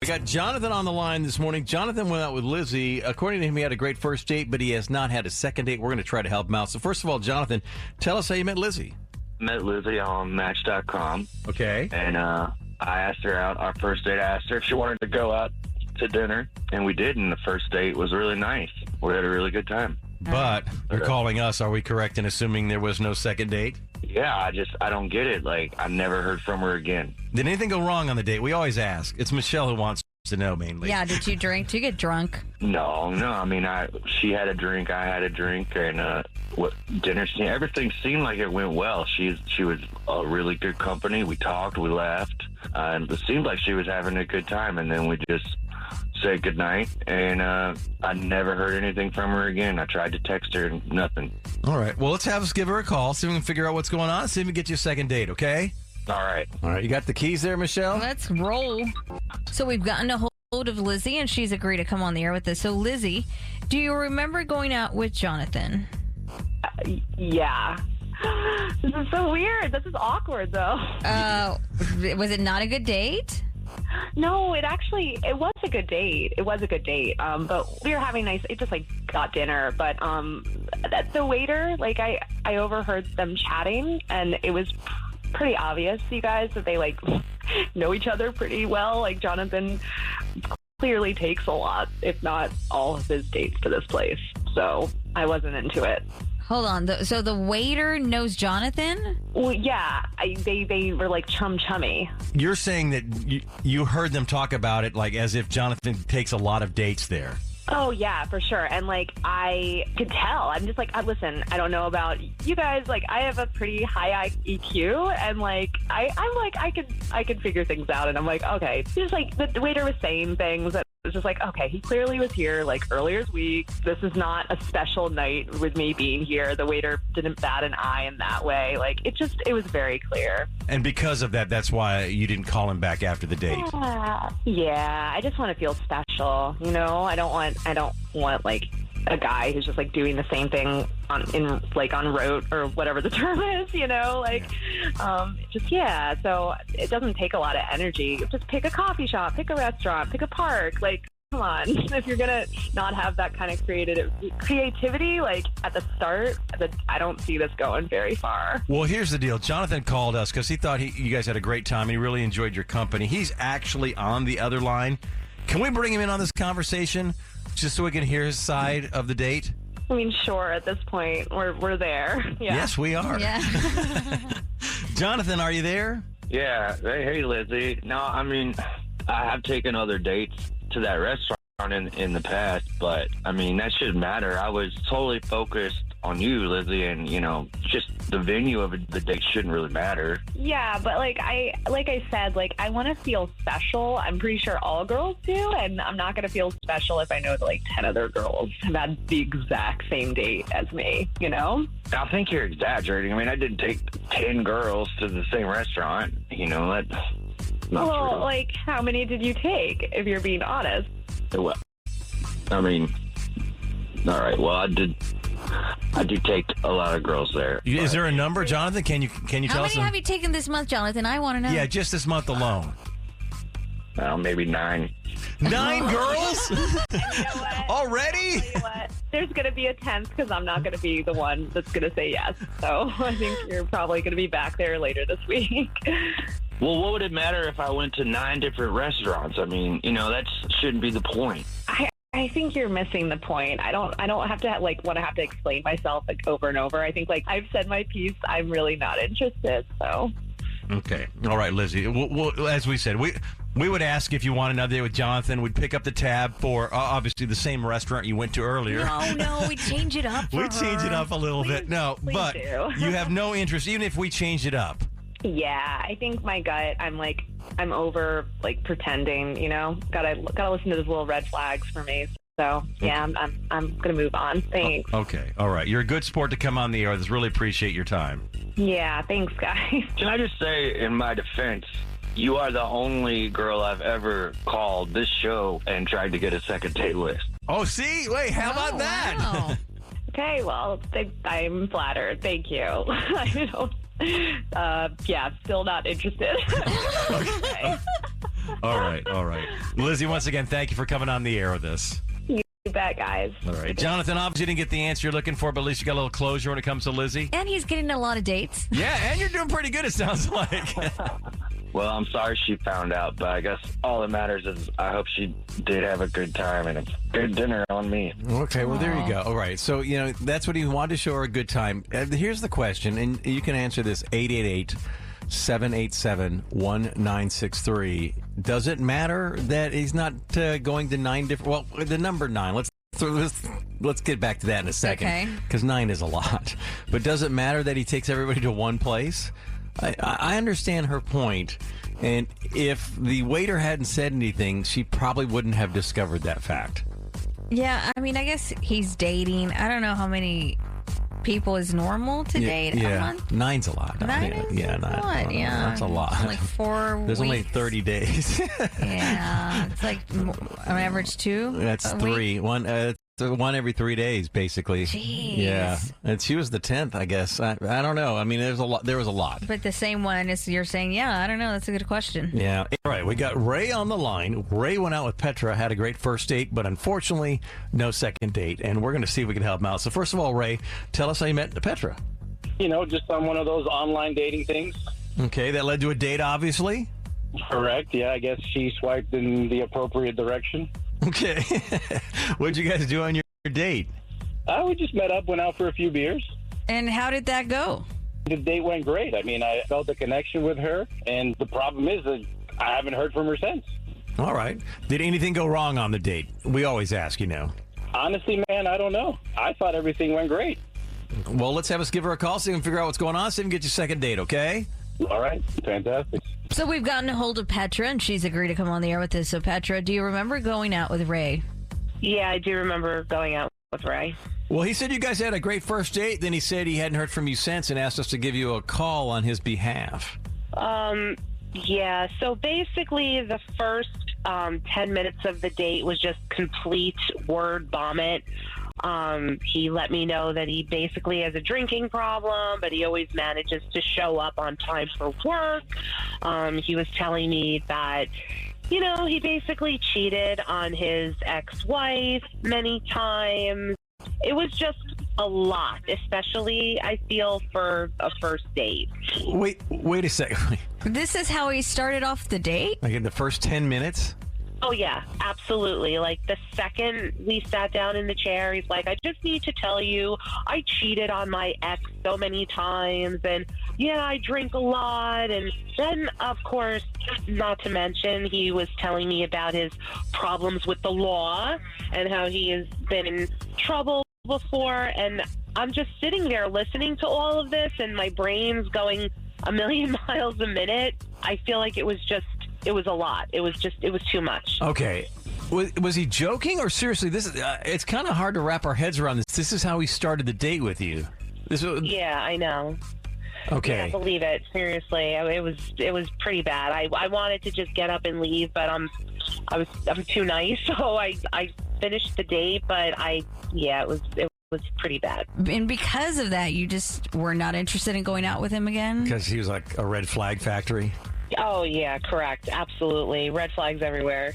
We got Jonathan on the line this morning. Jonathan went out with Lizzie. According to him, he had a great first date, but he has not had a second date. We're going to try to help him out. So first of all, Jonathan, tell us how you met Lizzie. Met Lizzie on Match.com. Okay. And I asked her out. Our first date, I asked her if she wanted to go out to dinner, and we did, and the first date was really nice. We had a really good time. But you're calling us. Are we correct in assuming there was no second date? Yeah, I don't get it. Like, I never heard from her again. Did anything go wrong on the date? We always ask. It's Michelle who wants to know mainly. Yeah, did you drink? Did you get drunk? No. I mean, she had a drink, I had a drink, and everything seemed like it went well. She was a really good company. We talked, we laughed, and it seemed like she was having a good time. And then we just said goodnight, and I never heard anything from her again. I tried to text her, and nothing. All right. Well, let's have us give her a call, see if we can figure out what's going on, see if we can get you a second date, okay? All right. All right. You got the keys there, Michelle? Let's roll. So we've gotten a hold of Lizzie, and she's agreed to come on the air with us. So, Lizzie, do you remember going out with Jonathan? Yeah. This is so weird. This is awkward, though. Was it not a good date? No, it was a good date. It was a good date. But we were having it just got dinner. But the waiter, I overheard them chatting, and it was pretty obvious, you guys, that they know each other pretty well. Jonathan clearly takes a lot, if not all of his dates to this place. So I wasn't into it. Hold on. So the waiter knows Jonathan? Well, yeah. They were chummy. You're saying that you heard them talk about it as if Jonathan takes a lot of dates there. Oh, yeah, for sure. And, I could tell. I'm just listen, I don't know about you guys. I have a pretty high EQ, and, I can figure things out. And I'm okay. Just, the waiter was saying things that was just okay, he clearly was here, earlier this week. This is not a special night with me being here. The waiter didn't bat an eye in that way. It was very clear. And because of that, that's why you didn't call him back after the date. Yeah, I just want to feel special, I don't want a guy who's just doing the same thing on rote or whatever the term is, so it doesn't take a lot of energy. Just pick a coffee shop, pick a restaurant, pick a park. Come on. If you're gonna not have that kind of creativity at the start, I don't see this going very far. Well, here's the deal. Jonathan called us because he thought you guys had a great time and he really enjoyed your company. He's actually on the other line. Can we bring him in on this conversation just so we can hear his side of the date? I mean, sure, at this point, we're there. Yeah. Yes, we are. Yeah. Jonathan, are you there? Yeah. Hey, Lizzie. No, I mean, I have taken other dates to that restaurant in the past, but, I mean, that shouldn't matter. I was totally focused on you, Lizzie, and, just the venue of the date shouldn't really matter. Yeah, but I said, I want to feel special. I'm pretty sure all girls do, and I'm not going to feel special if I know that 10 other girls have had the exact same date as me, I think you're exaggerating. I mean, I didn't take 10 girls to the same restaurant, that's not true. How many did you take, if you're being honest? Well, I mean, all right, well, I did take a lot of girls there. Is there a number, Jonathan? Can you tell us? How many have you taken this month, Jonathan? I want to know. Yeah, just this month alone. Well, maybe 9. 9 girls? You know what? Already? I'll tell you what, there's going to be a 10th because I'm not going to be the one that's going to say yes. So I think you're probably going to be back there later this week. Well, what would it matter if I went to 9 different restaurants? I mean, that shouldn't be the point. I think you're missing the point. I don't have to want to have to explain myself over and over. I think I've said my piece. I'm really not interested. So. Okay. All right, Lizzie. Well, as we said, we would ask if you want another day with Jonathan. We'd pick up the tab for obviously the same restaurant you went to earlier. No, we'd change it up. We'd change it up a little bit. No, but you have no interest, even if we changed it up. Yeah, I think my gut. I'm over pretending. Gotta listen to those little red flags for me. So yeah, I'm gonna move on. Thanks. Okay, all right. You're a good sport to come on the air. I just really appreciate your time. Yeah, thanks, guys. Can I just say, in my defense, you are the only girl I've ever called this show and tried to get a second date with. Oh, see, wait, how about that? Wow. Okay, well, I'm flattered. Thank you. I don't. Yeah, still not interested. Okay. All right, all right. Lizzie, once again, thank you for coming on the air with us. You bet, guys. All right. Jonathan, obviously you didn't get the answer you're looking for, but at least you got a little closure when it comes to Lizzie. And he's getting a lot of dates. Yeah, and you're doing pretty good, it sounds like. Well, I'm sorry she found out, but I guess all that matters is I hope she did have a good time and a good dinner on me. Okay, well, there you go. All right. So, that's what he wanted to show her a good time. Here's the question, and you can answer this 888-787-1963. Does it matter that he's not going to 9 different... Well, the number 9, let's get back to that in a second. Okay. Because 9 is a lot. But does it matter that he takes everybody to one place? I understand her point, and if the waiter hadn't said anything, she probably wouldn't have discovered that fact. Yeah, I mean, I guess he's dating. I don't know how many people is normal to date a month. 9's a lot. 9 is a lot, yeah. That's a lot. Like 4 There's weeks. only 30 days. Yeah, it's like on average 2. That's a 3. week. One every 3 days, basically. Jeez. Yeah, and she was the 10th, I guess. I don't know. I mean, there was a lot. But the same one is you're saying, yeah, I don't know. That's a good question. Yeah. All right, we got Ray on the line. Ray went out with Petra, had a great first date, but unfortunately, no second date. And we're going to see if we can help him out. So first of all, Ray, tell us how you met Petra. Just on one of those online dating things. Okay, that led to a date, obviously. Correct. Yeah, I guess she swiped in the appropriate direction. Okay. What'd you guys do on your date? We just met up, went out for a few beers. And how did that go? The date went great. I mean, I felt a connection with her, and the problem is that I haven't heard from her since. All right. Did anything go wrong on the date? We always ask, Honestly, man, I don't know. I thought everything went great. Well, let's have us give her a call so we can figure out what's going on, so we can get your second date, okay? All right. Fantastic. So we've gotten a hold of Petra, and she's agreed to come on the air with us. So, Petra, do you remember going out with Ray? Yeah, I do remember going out with Ray. Well, he said you guys had a great first date. Then he said he hadn't heard from you since and asked us to give you a call on his behalf. Yeah, so basically the first 10 minutes of the date was just complete word vomit. He let me know that he basically has a drinking problem, but he always manages to show up on time for work. He was telling me that, he basically cheated on his ex-wife many times. It was just a lot, especially, I feel, for a first date. Wait a second. This is how he started off the date? Like in the first 10 minutes? Oh, yeah, absolutely. Like, the second we sat down in the chair, he's like, I just need to tell you, I cheated on my ex so many times, and, yeah, I drink a lot. And then, of course, not to mention, he was telling me about his problems with the law and how he has been in trouble before. And I'm just sitting there listening to all of this, and my brain's going a million miles a minute. I feel like it was a lot. It was too much. Okay. Was he joking or seriously? This is it's kind of hard to wrap our heads around this. This is how he started the date with you. Yeah, I know. Okay. Can't believe it. Seriously, it was pretty bad. I wanted to just get up and leave, but I'm too nice, so I finished the date. But it was pretty bad. And because of that, you just were not interested in going out with him again? Because he was like a red flag factory. Oh, yeah, correct. Absolutely. Red flags everywhere.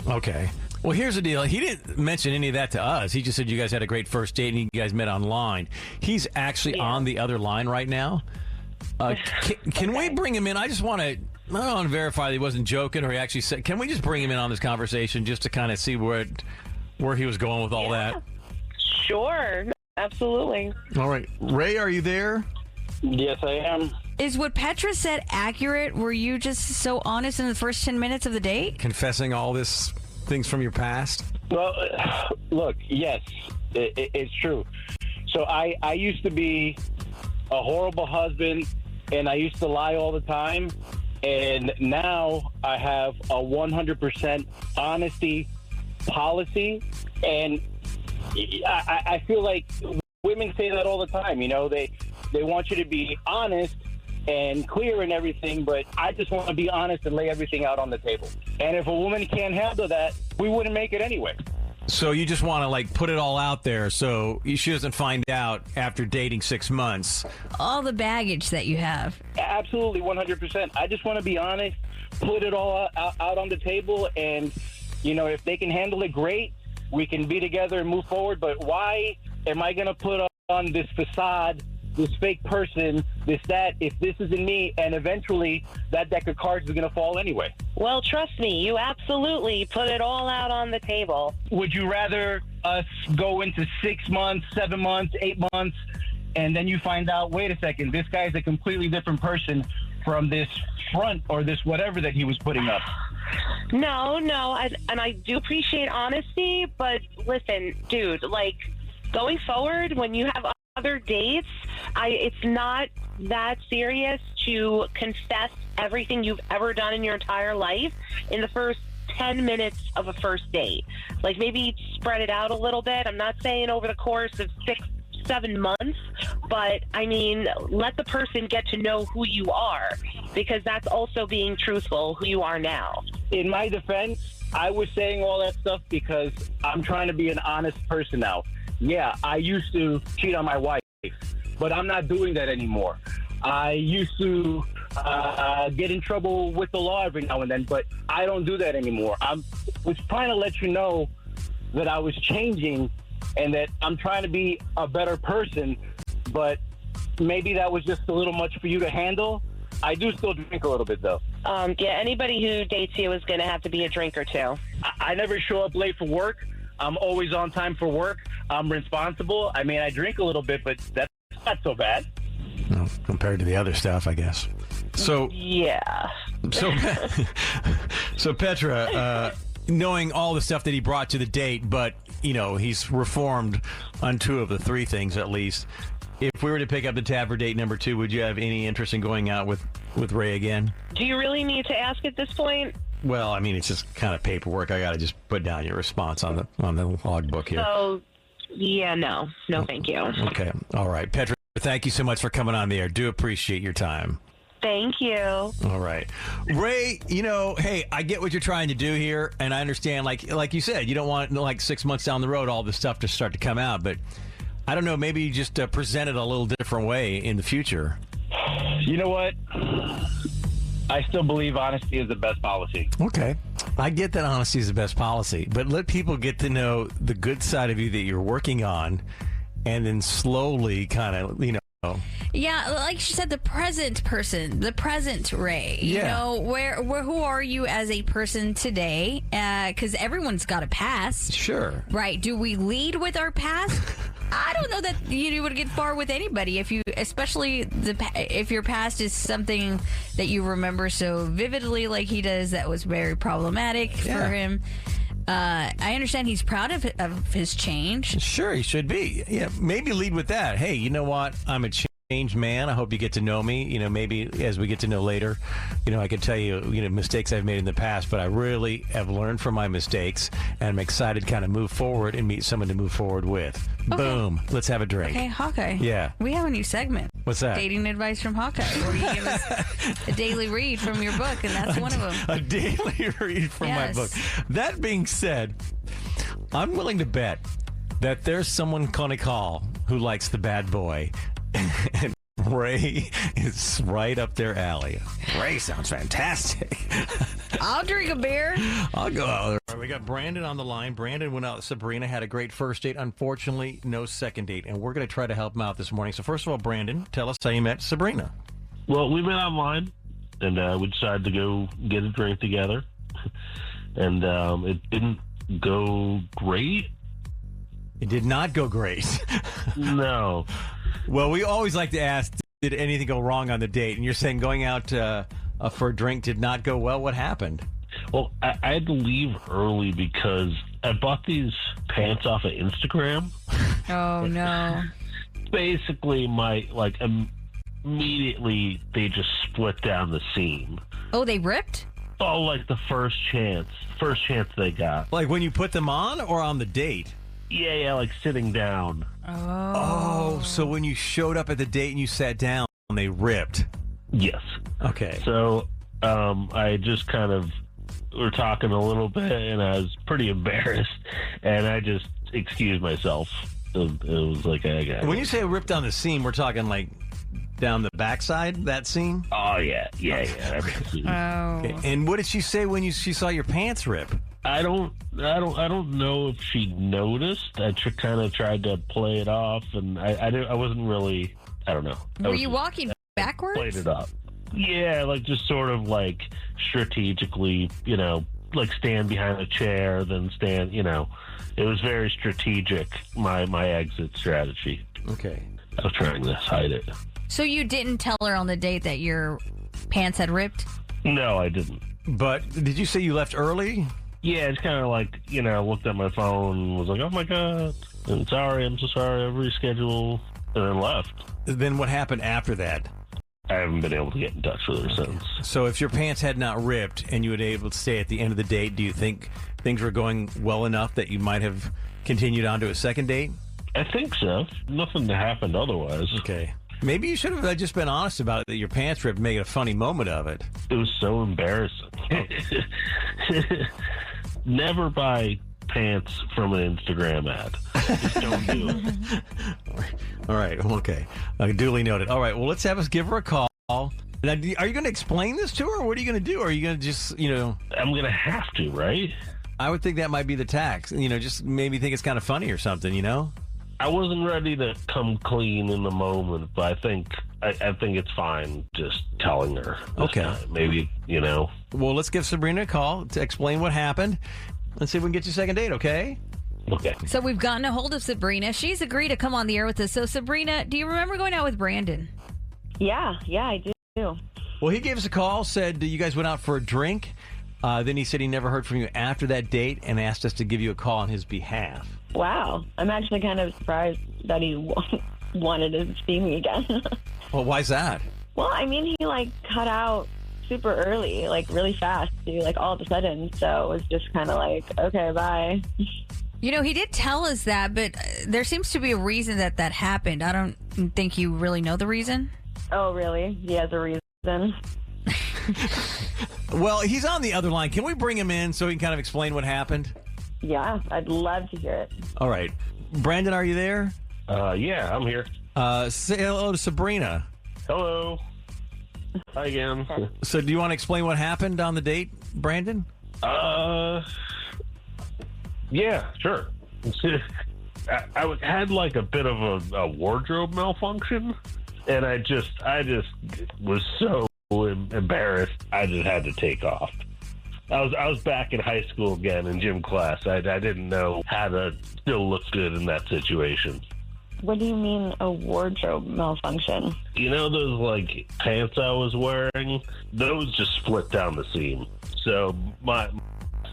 Okay. Well, here's the deal. He didn't mention any of that to us. He just said you guys had a great first date and you guys met online. He's actually on the other line right now. Can we bring him in? I want to verify that he wasn't joking or he actually said, can we just bring him in on this conversation just to kind of see where he was going with all that? Sure. Absolutely. All right. Ray, are you there? Yes, I am. Is what Petra said accurate? Were you just so honest in the first 10 minutes of the date? Confessing all this things from your past? Well, look, yes, it's true. So I used to be a horrible husband, and I used to lie all the time. And now I have a 100% honesty policy. And I feel like women say that all the time. They want you to be honest and clear and everything, but I just want to be honest and lay everything out on the table. And if a woman can't handle that, we wouldn't make it anyway. So you just want to like put it all out there so she doesn't find out after dating 6 months. All the baggage that you have. Absolutely, 100%. I just want to be honest, put it all out on the table, and, if they can handle it, great. We can be together and move forward, but why am I going to put on this facade, this fake person, that, if this isn't me, and eventually that deck of cards is going to fall anyway? Well, trust me, you absolutely put it all out on the table. Would you rather us go into 6 months, 7 months, 8 months, and then you find out, wait a second, this guy's a completely different person from this front or this whatever that he was putting up? No, and I do appreciate honesty, but listen, dude, like, going forward, when you have other dates, it's not that serious to confess everything you've ever done in your entire life in the first 10 minutes of a first date. Like, maybe spread it out a little bit. I'm not saying over the course of 6-7 months, but I mean, let the person get to know who you are, because that's also being truthful, who you are now. In my defense, I was saying all that stuff because I'm trying to be an honest person now. Yeah, I used to cheat on my wife, but I'm not doing that anymore. I used to get in trouble with the law every now and then, but I don't do that anymore. I was trying to let you know that I was changing and that I'm trying to be a better person, but maybe that was just a little much for you to handle. I do still drink a little bit, though. Yeah, anybody who dates you is going to have to be a drinker, too. I never show up late for work. I'm always on time for work. I'm responsible. I mean, I drink a little bit, but that's not so bad. Well, compared to the other stuff, I guess. So yeah. So Petra, knowing all the stuff that he brought to the date, but he's reformed on 2 of the 3 things at least. If we were to pick up the tab for date number 2, would you have any interest in going out with Ray again? Do you really need to ask at this point? Well, I mean, it's just kind of paperwork. I got to just put down your response on the logbook here. So, yeah, no, thank you. Okay, all right, Petra. Thank you so much for coming on the air. Do appreciate your time. Thank you. All right. Ray, hey, I get what you're trying to do here, and I understand, like you said, you don't want, 6 months down the road, all this stuff to start to come out, but I don't know, maybe you just present it a little different way in the future. You know what? I still believe honesty is the best policy. Okay. I get that honesty is the best policy, but let people get to know the good side of you that you're working on, and then slowly kind of, Yeah, like she said, the present person, the present Ray. Yeah. Where who are you as a person today? Because everyone's got a past. Sure. Right. Do we lead with our past? I don't know that you would get far with anybody especially if your past is something that you remember so vividly, like he does. That was very problematic for him. I understand he's proud of his change. Sure, he should be. Yeah, maybe lead with that. Hey, you know what? I'm a changed man. I hope you get to know me. Maybe as we get to know later, I can tell you, mistakes I've made in the past, but I really have learned from my mistakes, and I'm excited to kind of move forward and meet someone to move forward with. Okay. Boom. Let's have a drink. Okay, Hawkeye. Yeah. We have a new segment. What's that? Dating advice from Hawkeye, where you give us a daily read from your book, and that's one of them. A daily read from my book. That being said, I'm willing to bet that there's someone going to call who likes the bad boy. And Ray is right up their alley. Ray sounds fantastic. I'll drink a beer. I'll go out there. All right, we got Brandon on the line. Brandon went out with Sabrina, had a great first date. Unfortunately, no second date. And we're going to try to help him out this morning. So first of all, Brandon, tell us how you met Sabrina. Well, we met online, and we decided to go get a drink together. And it didn't go great. It did not go great. No. Well, we always like to ask, did anything go wrong on the date? And you're saying going out for a drink did not go well. What happened? Well, I had to leave early because I bought these pants off of Instagram. Oh, no. Basically, immediately they just split down the seam. Oh, they ripped? Oh, like the first chance they got. Like when you put them on or on the date? Yeah, like sitting down. Oh, so when you showed up at the date and you sat down, they ripped. Yes. Okay. So I just kind of were talking a little bit, and I was pretty embarrassed, and I just excused myself. It was like, I got When you say ripped down the seam, we're talking like down the backside, that seam? Oh, yeah. Oh. Okay. And what did she say when she saw your pants rip? I don't know if she noticed. I kind of tried to play it off, and I wasn't really, I don't know. Were you walking backwards? Played it up. Yeah, like just sort of like strategically, you know, like stand behind a chair, then stand, you know. It was very strategic, my exit strategy. Okay. I was trying to hide it. So you didn't tell her on the date that your pants had ripped? No, I didn't. But did you say you left early? Yeah, it's kind of like, you know, looked at my phone and was like, oh my God, I'm so sorry, I'll reschedule, and then left. Then what happened after that? I haven't been able to get in touch with her since. So if your pants had not ripped and you were able to stay at the end of the date, do you think things were going well enough that you might have continued on to a second date? I think so. Nothing happened otherwise. Okay. Maybe you should have just been honest about it, that your pants ripped, make it a funny moment of it. It was so embarrassing. Never buy pants from an Instagram ad. Just don't do it. All right. Okay. Duly noted. All right. Well, let's give her a call. Now, are you going to explain this to her? Or what are you going to do? Or are you going to just, you know... I'm going to have to, right? I would think that might be the tax. You know, just maybe think it's kind of funny or something, you know? I wasn't ready to come clean in the moment, but I think it's fine just telling her. Okay. Maybe, you know. Well, let's give Sabrina a call to explain what happened. Let's see if we can get you a second date, okay? Okay. So we've gotten a hold of Sabrina. She's agreed to come on the air with us. So Sabrina, do you remember going out with Brandon? Yeah, I do. Well, he gave us a call, said you guys went out for a drink. Then he said he never heard from you after that date and asked us to give you a call on his behalf. Wow. I'm actually kind of surprised that he wanted to see me again. Well, why's that? Well, I mean, he cut out super early, really fast, all of a sudden. So it was just kind of okay, bye. You know, he did tell us that, but there seems to be a reason that happened. I don't think you really know the reason. Oh, really? He has a reason. Well, he's on the other line. Can we bring him in so he can kind of explain what happened? Yeah, I'd love to hear it. All right. Brandon, are you there? Yeah, I'm here. Say hello to Sabrina. Hello. Hi again. So do you want to explain what happened on the date, Brandon? Yeah, sure. I had a bit of a wardrobe malfunction, and I just was so embarrassed. I just had to take off. I was back in high school again in gym class. I didn't know how to still look good in that situation. What do you mean a wardrobe malfunction? You know those pants I was wearing? Those just split down the seam. So my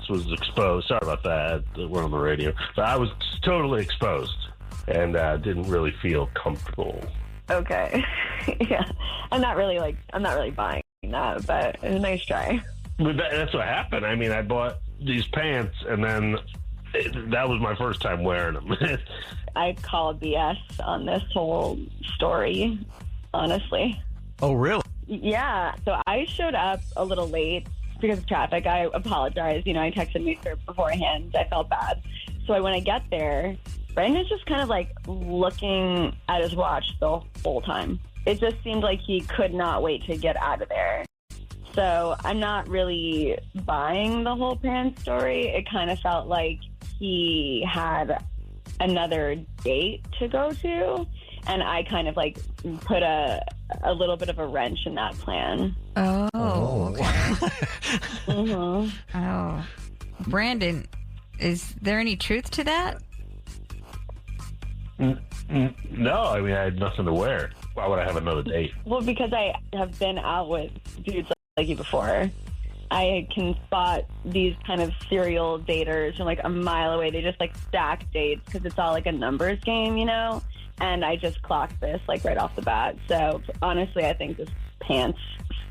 was exposed. Sorry about that. We're on the radio. But I was totally exposed and didn't really feel comfortable. Okay. Yeah. I'm not really buying that, but it was a nice try. But that's what happened. I mean, I bought these pants, and then that was my first time wearing them. I call BS on this whole story, honestly. Oh, really? Yeah. So I showed up a little late because of traffic. I apologize. I texted me beforehand. I felt bad. So when I get there, Brandon's just kind of looking at his watch the whole time. It just seemed like he could not wait to get out of there. So I'm not really buying the whole pants story. It kind of felt like he had another date to go to, and I kind of put a little bit of a wrench in that plan. Oh, okay. Mm-hmm. Oh. Brandon, is there any truth to that? No, I mean, I had nothing to wear. Why would I have another date? Well, because I have been out with dudes like you before. I can spot these kind of serial daters from a mile away. They just stack dates because it's all a numbers game, and I just clocked this right off the bat. So honestly, I think this pants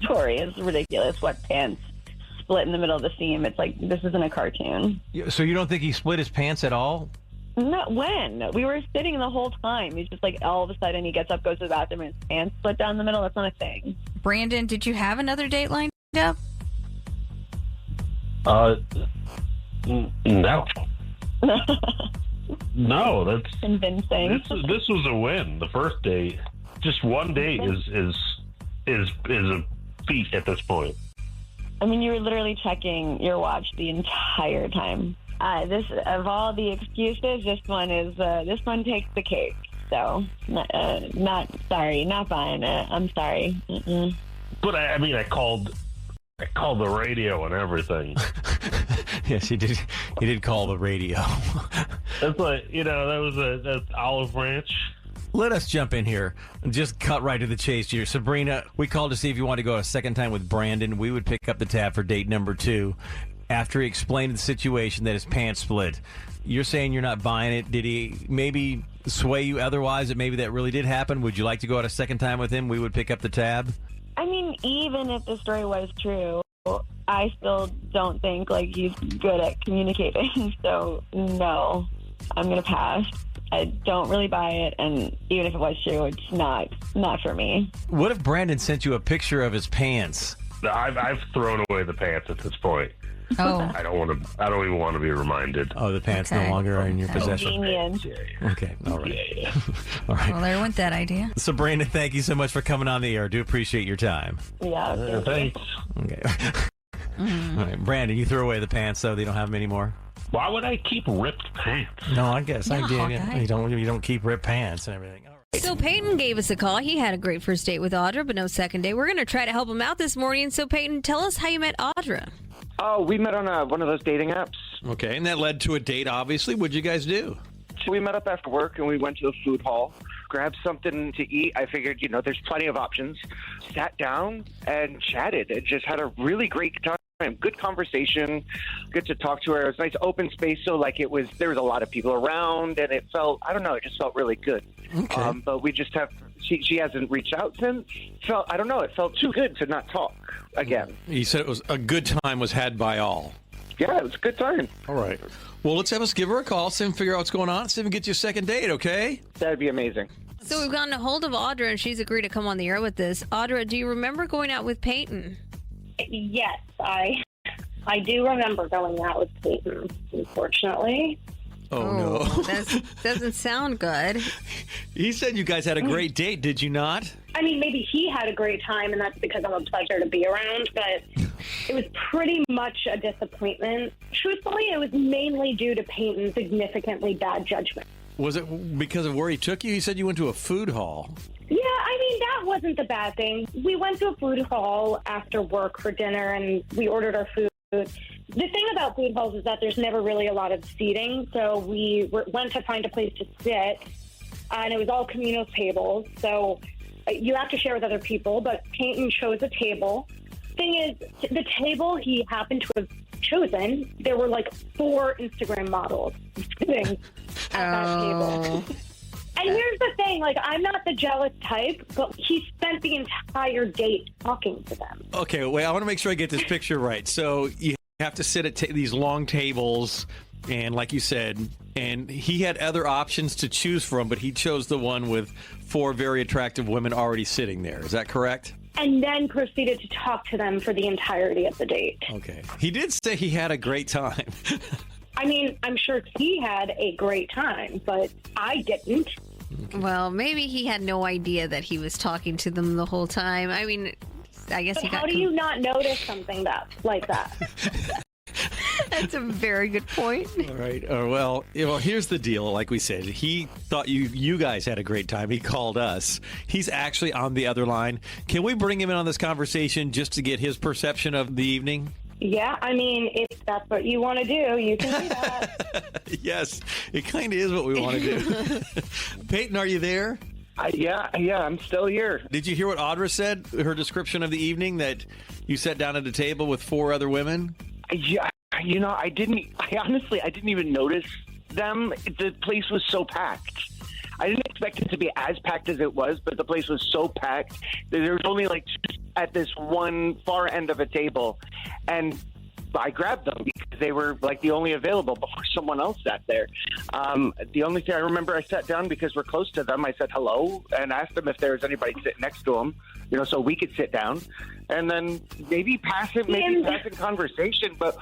story is ridiculous. What pants split in the middle of the seam? It's this isn't a cartoon. So you don't think he split his pants at all? Not when. We were sitting the whole time. He's just all of a sudden he gets up, goes to the bathroom, and his pants split down the middle. That's not a thing. Brandon, did you have another date lined up? No. No, that's Convincing. this was a win. The first date, just one date is a feat at this point. I mean, you were literally checking your watch the entire time. This, of all the excuses, this one takes the cake. So, not buying it. I'm sorry. Mm-mm. But I called the radio and everything. Yes, he did. He did call the radio. That's like, that's Olive Branch. Let us jump in here and just cut right to the chase here. Sabrina, we called to see if you want to go a second time with Brandon. We would pick up the tab for date number 2 after he explained the situation that his pants split. You're saying you're not buying it. Did he maybe sway you otherwise that maybe that really did happen? Would you like to go out a second time with him? We would pick up the tab. I mean, even if the story was true, I still don't think he's good at communicating. So no, I'm gonna pass. I don't really buy it, and even if it was true, it's not for me. What if Brandon sent you a picture of his pants? I've thrown away the pants at this point. Oh. I don't even want to be reminded. Oh, the pants Okay. no longer are in your possession. Convenient. Okay, all right. All right. Well, there went that idea. So, Brandon, thank you so much for coming on the air. I do appreciate your time. Yeah. Thanks. Okay. All right, Brandon, you threw away the pants, though. They don't have them anymore. Why would I keep ripped pants? No, I guess I No, did. okay. You don't keep ripped pants and everything. All right. So Peyton gave us a call. He had a great first date with Audra, but no second date. We're going to try to help him out this morning. So, Peyton, tell us how you met Audra. Oh, we met on one of those dating apps. Okay, and that led to a date, obviously. What'd you guys do? So we met up after work and we went to the food hall, grabbed something to eat. I figured, there's plenty of options. Sat down and chatted. It just had a really great time. Good conversation, good to talk to her. It was a nice open space, so there was a lot of people around, and it felt, I don't know, it just felt really good. Okay. But we just have, she hasn't reached out since. I don't know, it felt too good to not talk again. You said it was a good time was had by all. Yeah, it was a good time. All right. Well, let's have us give her a call, see if we can figure out what's going on, see if we can get you a second date, okay? That'd be amazing. So we've gotten a hold of Audra, and she's agreed to come on the air with this. Audra, do you remember going out with Peyton? Yes, I do remember going out with Peyton, unfortunately. Oh, no. That doesn't sound good. He said you guys had a great date, did you not? I mean, maybe he had a great time, and that's because I'm a pleasure to be around, but it was pretty much a disappointment. Truthfully, it was mainly due to Peyton's significantly bad judgment. Was it because of where he took you? He said you went to a food hall. Yeah, I mean, that wasn't the bad thing. We went to a food hall after work for dinner, and we ordered our food. The thing about food halls is that there's never really a lot of seating, so we went to find a place to sit, and it was all communal tables, so you have to share with other people, but Peyton chose a table. Thing is, the table he happened to have chosen, there were 4 Instagram models sitting at that table. And here's the thing, I'm not the jealous type, but he spent the entire date talking to them. Okay, wait, I want to make sure I get this picture right. So you have to sit at these long tables, and like you said, and he had other options to choose from, but he chose the one with 4 very attractive women already sitting there. Is that correct? And then proceeded to talk to them for the entirety of the date. Okay. He did say he had a great time. I mean, I'm sure he had a great time, but I didn't. Well, maybe he had no idea that he was talking to them the whole time. I mean, I guess But he got... how do you not notice something like that? That's a very good point. All right. Well, here's the deal. Like we said, he thought you guys had a great time. He called us. He's actually on the other line. Can we bring him in on this conversation just to get his perception of the evening? Yeah, I mean, if that's what you want to do, you can do that. Yes, it kind of is what we want to do. Peyton, are you there? Yeah, I'm still here. Did you hear what Audra said? Her description of the evening, that you sat down at a table with 4 other women? Yeah, I honestly didn't even notice them. The place was so packed. I didn't expect it to be as packed as it was, but the place was so packed that there was only 2 at this one far end of a table. And I grabbed them because they were like the only available before someone else sat there. The only thing I remember, I sat down because we're close to them. I said hello and asked them if there was anybody sitting next to them, so we could sit down, and then maybe pass in conversation. But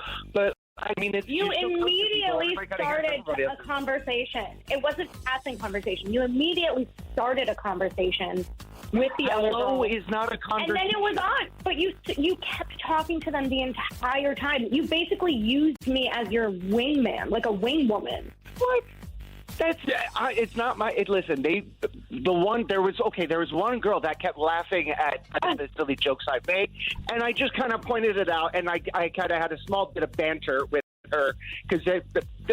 I mean, you immediately started a conversation. It wasn't passing conversation. You immediately started a conversation with the other girl. Is not a conversation. And then it was on. But you kept talking to them the entire time. You basically used me as your wingman, like a wing woman. What? It's not my. Listen, there was one girl that kept laughing at the silly jokes I made, and I just kind of pointed it out, and I kind of had a small bit of banter with her because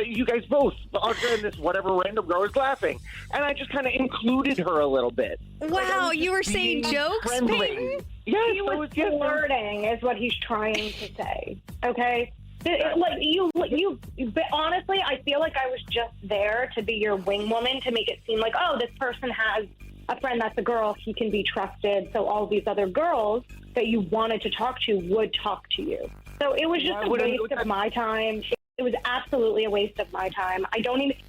you guys both, Audra and this whatever random girl, was laughing, and I just kind of included her a little bit. Wow, you were saying jokes, Peyton? Yes, he was flirting, is what he's trying to say. Okay. Like but honestly, I feel like I was just there to be your wing woman, to make it seem like, oh, this person has a friend that's a girl, he can be trusted, so all these other girls that you wanted to talk to would talk to you. So it was just a waste of my time. It was absolutely a waste of my time.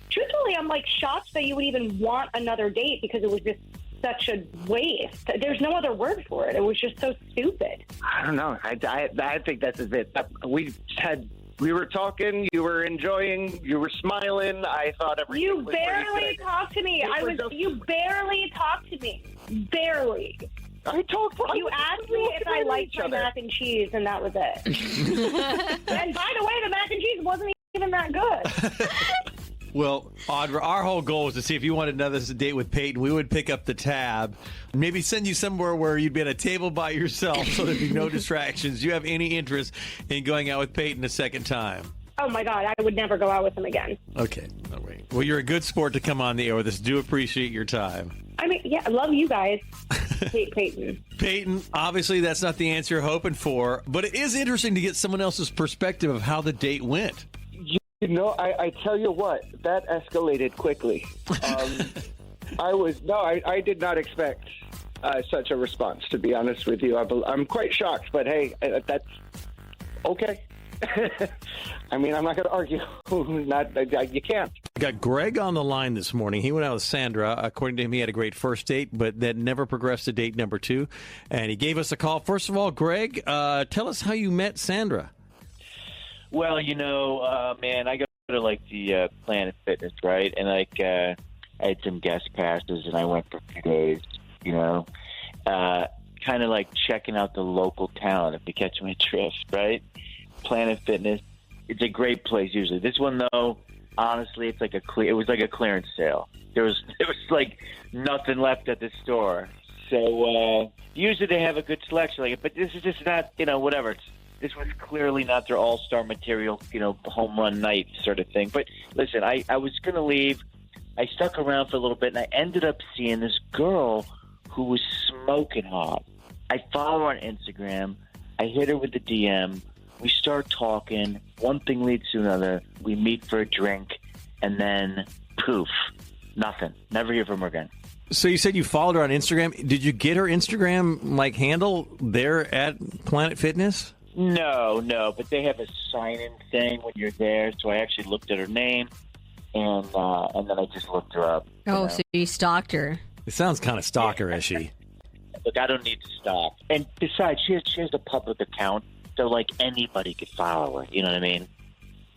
Truthfully, I'm like shocked that you would even want another date, because it was just such a waste. There's no other word for it. It was just so stupid. I don't know. I think that's it. We were talking. You were enjoying. You were smiling. I thought everything. You barely talked to me. You barely talked to me. Barely. I talked. You asked me if I liked my mac and cheese, and that was it. And by the way, the mac and cheese wasn't even that good. Well, Audra, our whole goal was to see if you wanted another date with Peyton. We would pick up the tab, maybe send you somewhere where you'd be at a table by yourself so there'd be no distractions. Do you have any interest in going out with Peyton a second time? Oh, my God. I would never go out with him again. Okay. All right. Well, you're a good sport to come on the air with us. Do appreciate your time. I mean, yeah, I love you guys. Hate Peyton. Peyton, obviously that's not the answer you're hoping for, but it is interesting to get someone else's perspective of how the date went. I tell you what, that escalated quickly. I did not expect such a response, to be honest with you. I'm quite shocked, but hey, that's okay. I mean, I'm not going to argue. You can't. We got Greg on the line this morning. He went out with Sandra. According to him, he had a great first date, but that never progressed to date number 2. And he gave us a call. First of all, Greg, tell us how you met Sandra. Well, man, I go to like the Planet Fitness, right? And I had some guest passes, and I went for a few days. Kind of like checking out the local town, if you catch my drift, right? Planet Fitness, it's a great place usually. This one though, honestly, it's like it was like a clearance sale. There was like nothing left at the store. So usually they have a good selection, but this is just not, whatever. This was clearly not their all-star material, home run night sort of thing. But listen, I was going to leave. I stuck around for a little bit, and I ended up seeing this girl who was smoking hot. I follow her on Instagram. I hit her with the DM. We start talking. One thing leads to another. We meet for a drink, and then poof, nothing. Never hear from her again. So you said you followed her on Instagram. Did you get her Instagram handle there at Planet Fitness? No, but they have a sign-in thing when you're there. So I actually looked at her name, and then I just looked her up. Oh, so you stalked her. It sounds kind of stalker-ishy. Look, I don't need to stalk. And besides, she has a public account, so anybody could follow her. You know what I mean?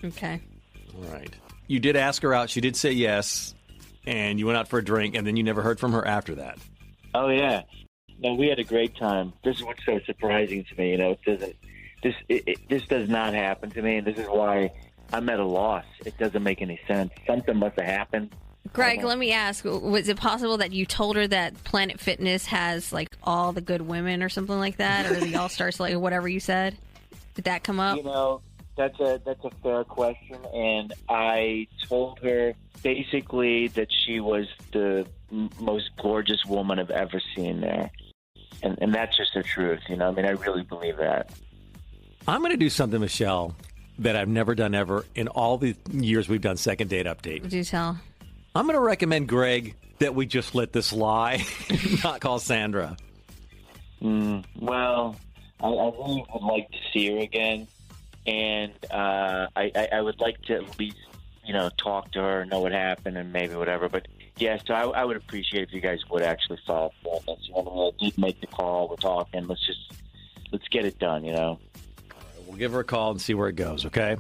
Okay. All right. You did ask her out. She did say yes, and you went out for a drink, and then you never heard from her after that. Oh yeah. No, we had a great time. This is what's so surprising to me. It doesn't. This does not happen to me, and this is why I'm at a loss. It doesn't make any sense. Something must have happened. Greg, let me ask, was it possible that you told her that Planet Fitness has all the good women or something like that, or the all-stars, whatever you said? Did that come up? That's a fair question, and I told her basically that she was the most gorgeous woman I've ever seen there, and that's just the truth. I really believe that. I'm going to do something, Michelle, that I've never done ever in all the years we've done Second Date Update. Do tell. I'm going to recommend, Greg, that we just let this lie, not call Sandra. Well, I really would like to see her again, and I would like to at least, talk to her, know what happened, and maybe whatever. But yeah, so I would appreciate if you guys would actually follow up on this. I did make the call. We're talking. Let's get it done. We'll give her a call and see where it goes. Okay.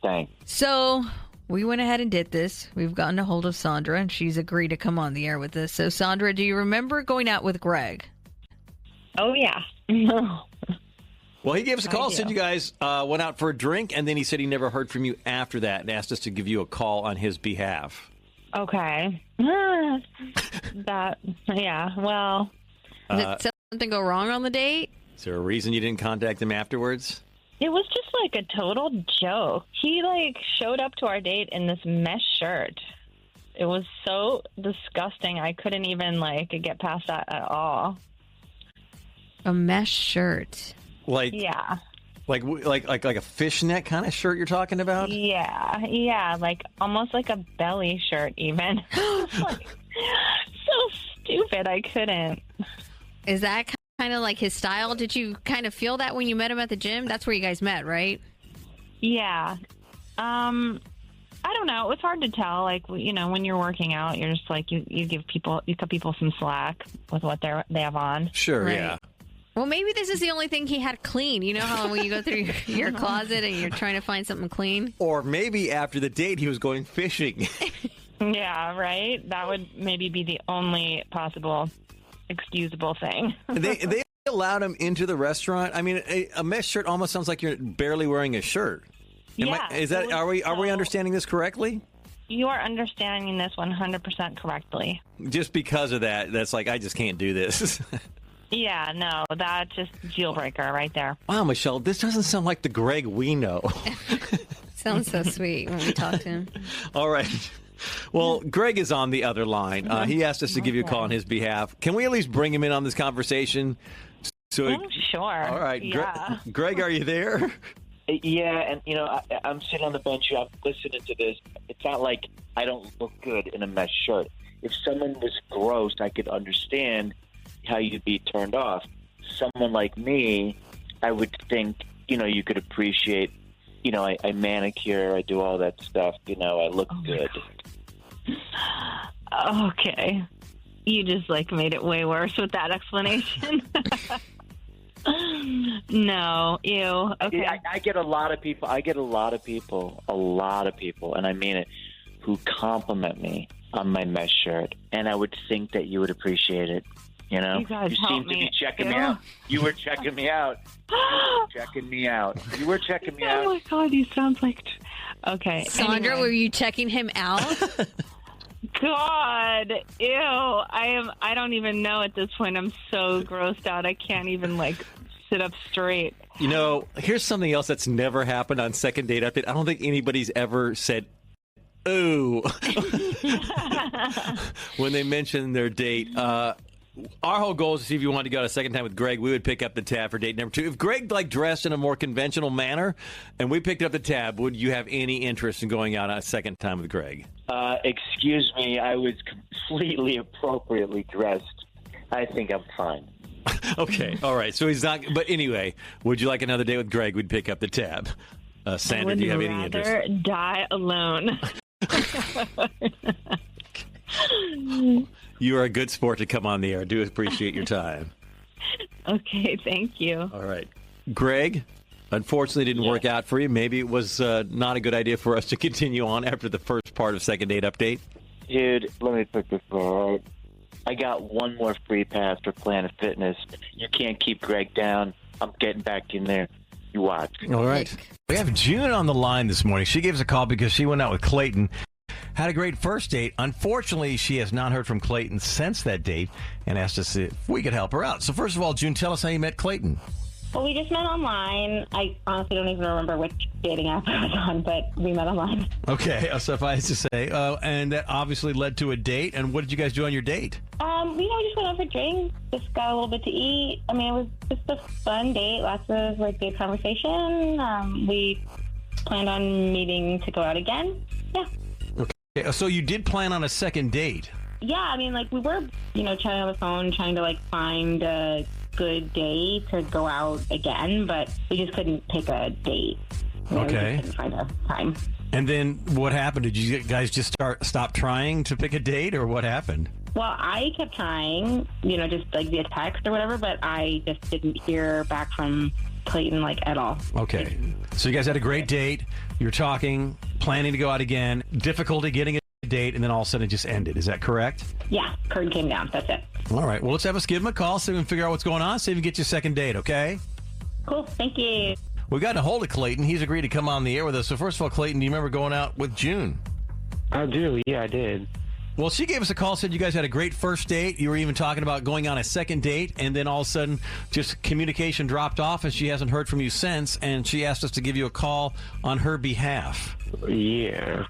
Thanks. So we went ahead and did this. We've gotten a hold of Sandra, and she's agreed to come on the air with us. So, Sandra, do you remember going out with Greg? Oh, yeah. Well, he gave us a call, I said do. you guys went out for a drink, and then he said he never heard from you after that and asked us to give you a call on his behalf. Okay. Well. Did something go wrong on the date? Is there a reason you didn't contact him afterwards? It was just like a total joke. He showed up to our date in this mesh shirt. It was so disgusting. I couldn't even get past that at all. A mesh shirt. Yeah. Like a fishnet kind of shirt you're talking about? Yeah, almost like a belly shirt even. So stupid. I couldn't. Is that kind of like his style? Did you kind of feel that when you met him at the gym? That's where you guys met, right? Yeah. I don't know. It was hard to tell. When you're working out, you're just you cut people some slack with what they have on. Sure, Right. yeah. Well, maybe this is the only thing he had clean. You know how when you go through your closet and you're trying to find something clean? Or maybe after the date he was going fishing. Yeah, right? That would maybe be the only possible excusable thing. They allowed him into the restaurant. I mean, a mesh shirt almost sounds like you're barely wearing a shirt. Are we understanding this correctly? You are understanding this 100% correctly. Just because of that, that's I just can't do this. Yeah, no, that's just deal breaker right there. Wow, Michelle, this doesn't sound like the Greg we know. Sounds so sweet when we talk to him. All right. Well, Greg is on the other line. He asked us to give you a call on his behalf. Can we at least bring him in on this conversation? Sure. All right. Yeah. Greg, are you there? Yeah, and I'm sitting on the bench here. I'm listening to this. It's not like I don't look good in a mesh shirt. If someone was gross, I could understand how you'd be turned off. Someone like me, I would think, you could appreciate, I manicure, I do all that stuff, I look good. Okay. You just made it way worse with that explanation. No, ew. Okay. I get a lot of people, and I mean it, who compliment me on my mesh shirt, and I would think that you would appreciate it. You guys seem to be checking me out. You were checking me out. You were checking me out. Oh my God, you sound like. Okay. Sandra, anyway. were you checking him out? God, ew. I don't even know at this point. I'm so grossed out. I can't even sit up straight. Here's something else that's never happened on Second Date Update. I don't think anybody's ever said, ooh, when they mention their date. Our whole goal is to see if you wanted to go out a second time with Greg. We would pick up the tab for date number 2. If Greg dressed in a more conventional manner and we picked up the tab, would you have any interest in going out a second time with Greg? Excuse me, I was completely appropriately dressed. I think I'm fine. Okay, all right. So he's not. But anyway, would you like another date with Greg? We'd pick up the tab. Sandra, do you have any interest? I would rather die alone. You are a good sport to come on the air. I do appreciate your time. Okay, thank you. All right. Greg, unfortunately didn't work out for you. Maybe it was not a good idea for us to continue on after the first part of Second Date Update. Dude, let me put this all right. I got one more free pass for Planet Fitness. You can't keep Greg down. I'm getting back in there. You watch. All right. We have June on the line this morning. She gave us a call because she went out with Clayton. Had a great first date. Unfortunately, she has not heard from Clayton since that date and asked us if we could help her out. So first of all, June, tell us how you met Clayton. Well, we just met online. I honestly don't even remember which dating app I was on, but we met online. Okay, suffice to say. And that obviously led to a date. And what did you guys do on your date? We just went out for drinks, just got a little bit to eat. I mean, it was just a fun date, lots of good conversation. We planned on meeting to go out again. Yeah. Okay, so you did plan on a second date. Yeah, I mean, we were, chatting on the phone, trying to, find good day to go out again, but we just couldn't pick a date. You know, Okay. We just couldn't find a time. And then what happened? Did you guys just stop trying to pick a date, or what happened? Well, I kept trying, you know, just like via text or whatever, but I just didn't hear back from Clayton, like, at all. Okay. So you guys had a great date. You were talking, planning to go out again, difficulty getting a date, and then all of a sudden it just ended. Is that correct? Yeah, curtain came down. That's it. All right. Well, let's have us give him a call so we can figure out what's going on, see if we can get you a second date, okay? Cool. Thank you. We've gotten a hold of Clayton. He's agreed to come on the air with us. So first of all, Clayton, do you remember going out with June? I do. Yeah, I did. Well, she gave us a call, said you guys had a great first date. You were even talking about going on a second date, and then all of a sudden, just communication dropped off, and she hasn't heard from you since, and she asked us to give you a call on her behalf. Yeah.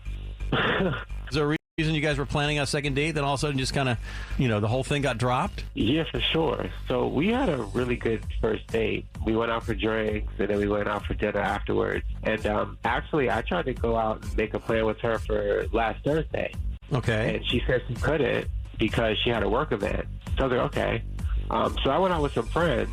Is there a reason you guys were planning on a second date, then all of a sudden just kind of, you know, the whole thing got dropped? Yeah, for sure. So we had a really good first date. We went out for drinks, and then we went out for dinner afterwards. And actually, I tried to go out and make a plan with her for last Thursday. Okay. And she said she couldn't because she had a work event. So I was like, okay. So I went out with some friends,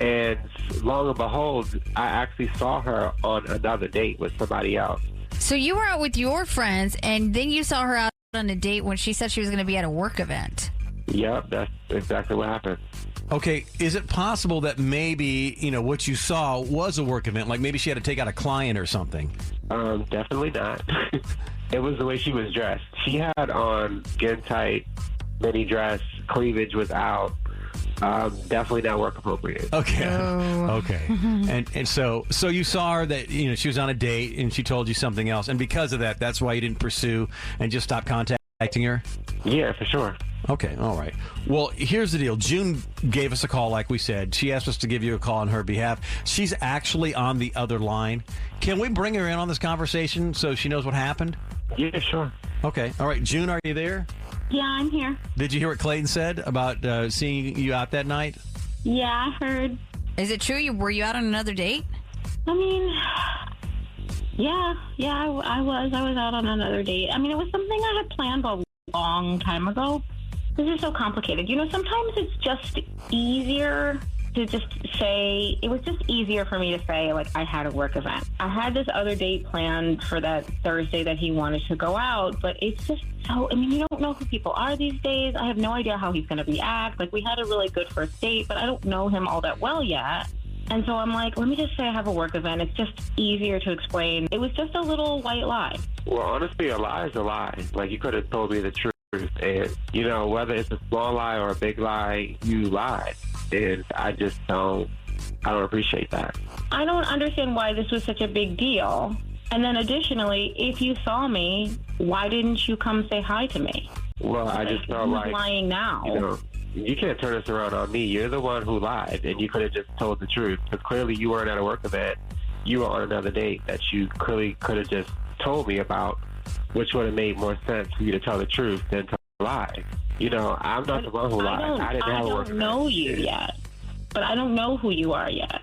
and lo and behold, I actually saw her on another date with somebody else. So you were out with your friends, and then you saw her out on a date when she said she was going to be at a work event. Yep, that's exactly what happened. Okay, is it possible that maybe, you know, what you saw was a work event? Like maybe she had to take out a client or something? Definitely not. It was the way she was dressed. She had on skin tight, mini dress, cleavage was out. Definitely not work appropriate. Okay. Oh. Okay. And so you saw her that, you know, she was on a date and she told you something else. And because of that, that's why you didn't pursue and just stopped contacting her? Yeah, for sure. Okay. All right. Well, here's the deal. June gave us a call, like we said. She asked us to give you a call on her behalf. She's actually on the other line. Can we bring her in on this conversation so she knows what happened? Yeah, sure. Okay. All right. June, are you there? Yeah, I'm here. Did you hear what Clayton said about seeing you out that night? Yeah, I heard. Is it true? Were you out on another date? I mean, yeah, I was out on another date. I mean, it was something I had planned a long time ago. This is so complicated. You know, sometimes it's just easier to just say, it was just easier for me to say, like, I had a work event. I had this other date planned for that Thursday that he wanted to go out, but it's just so, I mean, you don't know who people are these days. I have no idea how he's going to react. Like, we had a really good first date, but I don't know him all that well yet. And so I'm like, let me just say I have a work event. It's just easier to explain. It was just a little white lie. Well, honestly, a lie is a lie. Like, you could have told me the truth. And, you know, whether it's a small lie or a big lie, you lied. And I don't appreciate that. I don't understand why this was such a big deal. And then additionally, if you saw me, why didn't you come say hi to me? Well, I just felt Who's like, lying now? you know, you can't turn this around on me. You're the one who lied, and you could have just told the truth. Because clearly you weren't at a work event. You were on another date that you clearly could have just told me about, which would have made more sense for you to tell the truth than to lie. You know, I'm not the one who lied. I didn't have a work event. I don't know you yet, but I don't know who you are yet.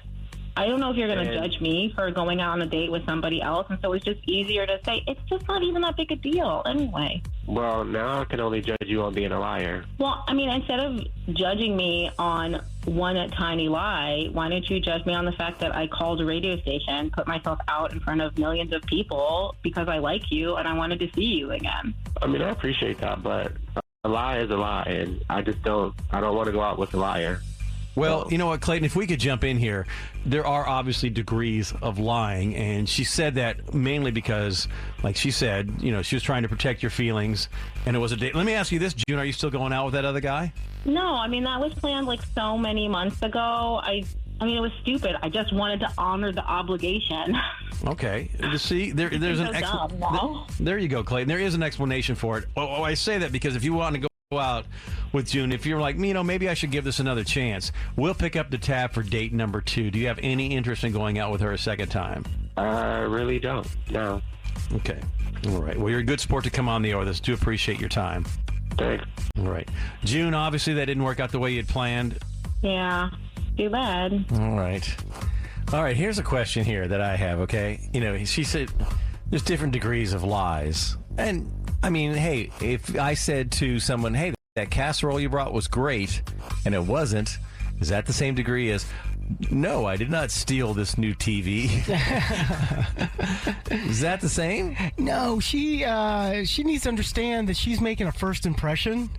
I don't know if you're going to judge me for going out on a date with somebody else, and so it's just easier to say, it's just not even that big a deal anyway. Well, now I can only judge you on being a liar. Well, I mean, instead of judging me on one tiny lie, why don't you judge me on the fact that I called a radio station, put myself out in front of millions of people because I like you and I wanted to see you again? I mean, I appreciate that, but a lie is a lie, and I don't want to go out with a liar. Well, you know what, Clayton, if we could jump in here, there are obviously degrees of lying, and she said that mainly because, like she said, you know, she was trying to protect your feelings, and it was a date. Let me ask you this, June, are you still going out with that other guy? No, I mean, that was planned like so many months ago. I mean, it was stupid. I just wanted to honor the obligation. Okay. See, there's an there you go, Clayton. There is an explanation for it. Oh, I say that because if you want to go out with June, if you're like me, you know, maybe I should give this another chance, we'll pick up the tab for date number 2. Do you have any interest in going out with her a second time? I really don't. No. Okay. All right. Well, you're a good sport to come on the air with us. Do appreciate your time. Thanks. All right. June, obviously that didn't work out the way you had planned. Yeah. Too bad. All right. All right. Here's a question here that I have, okay? You know, she said there's different degrees of lies. And, I mean, hey, if I said to someone, hey, that casserole you brought was great, and it wasn't, Is that the same degree as, no, I did not steal this new TV? Is that the same? No, she needs to understand that she's making a first impression,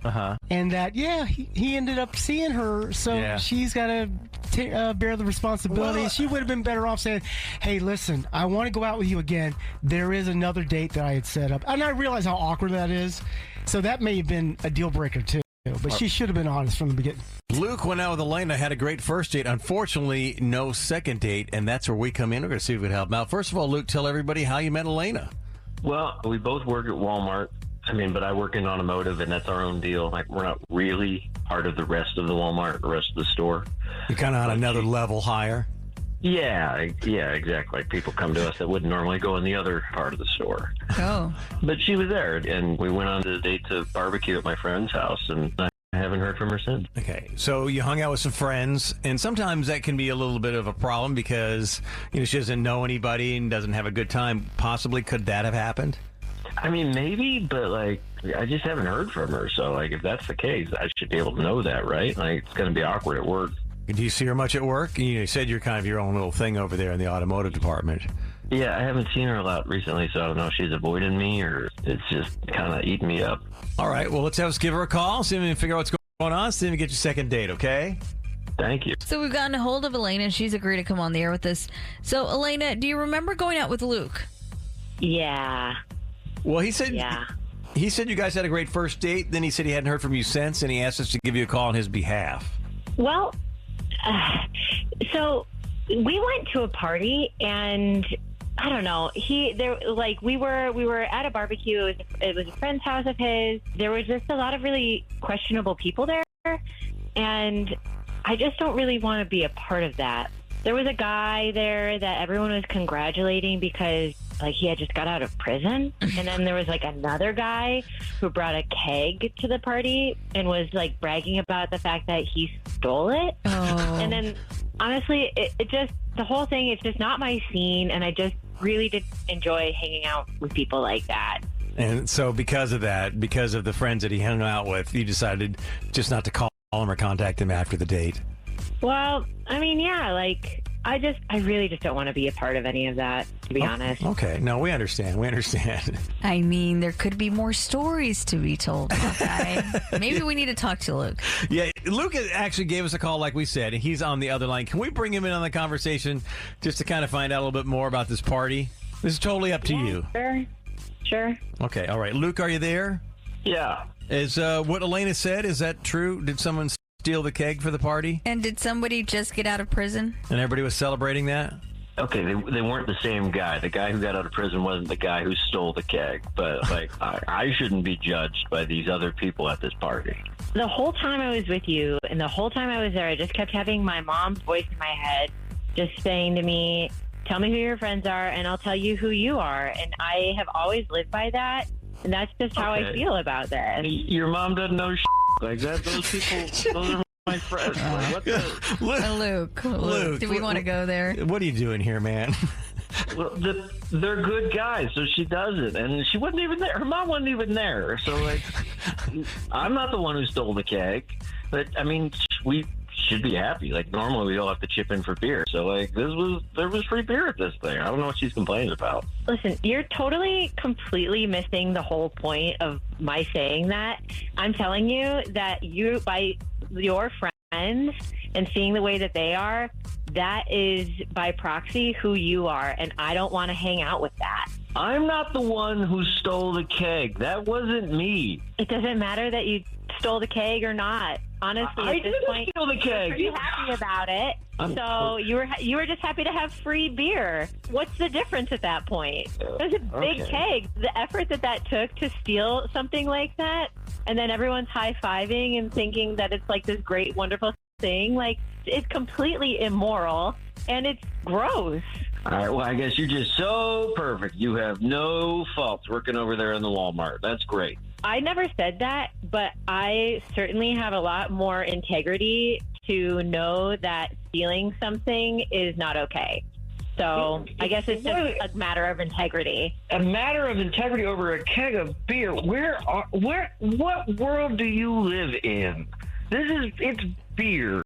and that he ended up seeing her, so she's got to bear the responsibility. Well, she would have been better off saying, "Hey, listen, I want to go out with you again. There is another date that I had set up," and I realize how awkward that is. So that may have been a deal breaker too. But she should have been honest from the beginning. Luke went out with Elena, had a great first date. Unfortunately, no second date, and that's where we come in. We're going to see if we can help. Now, first of all, Luke, tell everybody how you met Elena. Well, we both work at Walmart. But I work in automotive, and that's our own deal. Like, we're not really part of the rest of the Walmart, the rest of the store. You're kind of on another level higher. Yeah, exactly. Like, people come to us that wouldn't normally go in the other part of the store. Oh. But she was there, and we went on a date to barbecue at my friend's house, and I haven't heard from her since. Okay, so you hung out with some friends, and sometimes that can be a little bit of a problem because, she doesn't know anybody and doesn't have a good time. Possibly, could that have happened? I mean, maybe, but, I just haven't heard from her. So, if that's the case, I should be able to know that, right? It's going to be awkward at work. Do you see her much at work? You said you're kind of your own little thing over there in the automotive department. Yeah, I haven't seen her a lot recently, so I don't know if she's avoiding me or it's just kind of eating me up. All right, well, let's give her a call, see if we can figure out what's going on, see if we can get your second date, okay? Thank you. So we've gotten a hold of Elena, and she's agreed to come on the air with us. So, Elena, do you remember going out with Luke? Yeah. Well, he said you guys had a great first date, then he said he hadn't heard from you since, and he asked us to give you a call on his behalf. Well, so we went to a party, and I don't know. We were at a barbecue. It was a friend's house of his. There was just a lot of really questionable people there, and I just don't really want to be a part of that. There was a guy there that everyone was congratulating because he had just got out of prison. And then there was another guy who brought a keg to the party and was bragging about the fact that he stole it. Oh. And then honestly, it just, the whole thing, it's just not my scene. And I just really did enjoy hanging out with people like that. And so because of that, because of the friends that he hung out with, you decided just not to call him or contact him after the date. Well, I mean, yeah, I really just don't want to be a part of any of that, to be honest. Okay. No, we understand. I mean, there could be more stories to be told about that. Maybe we need to talk to Luke. Yeah, Luke actually gave us a call, like we said, and he's on the other line. Can we bring him in on the conversation just to kind of find out a little bit more about this party? This is totally up to you. Sure. Okay, all right. Luke, are you there? Yeah. Is what Elena said, is that true? Did someone steal the keg for the party? And did somebody just get out of prison? And everybody was celebrating that? Okay, they weren't the same guy. The guy who got out of prison wasn't the guy who stole the keg. But, I shouldn't be judged by these other people at this party. The whole time I was with you and the whole time I was there, I just kept having my mom's voice in my head just saying to me, tell me who your friends are and I'll tell you who you are. And I have always lived by that. And that's just how I feel about this. Your mom doesn't know like that. Those people, those are my friends. What the? Luke, do we want to go there? What are you doing here, man? Well, they're good guys, so she doesn't. And she wasn't even there. Her mom wasn't even there. So, I'm not the one who stole the keg. But, I mean, we should be happy. Normally we all have to chip in for beer. So, there was free beer at this thing. I don't know what she's complaining about. Listen, you're completely missing the whole point of my saying that. I'm telling you that you, by your friends and seeing the way that they are, that is by proxy who you are. And I don't want to hang out with that. I'm not the one who stole the keg. That wasn't me. It doesn't matter that you stole the keg or not. Honestly, I at this didn't point, steal the keg. you're pretty happy about it. So you were just happy to have free beer. What's the difference at that point? It was a big keg. The effort that took to steal something like that, and then everyone's high-fiving and thinking that it's this great, wonderful thing. It's completely immoral, and it's gross. All right, well, I guess you're just so perfect. You have no faults working over there in the Walmart. That's great. I never said that, but I certainly have a lot more integrity to know that stealing something is not okay. So I guess it's just a matter of integrity. A matter of integrity over a keg of beer. What world do you live in? It's beer.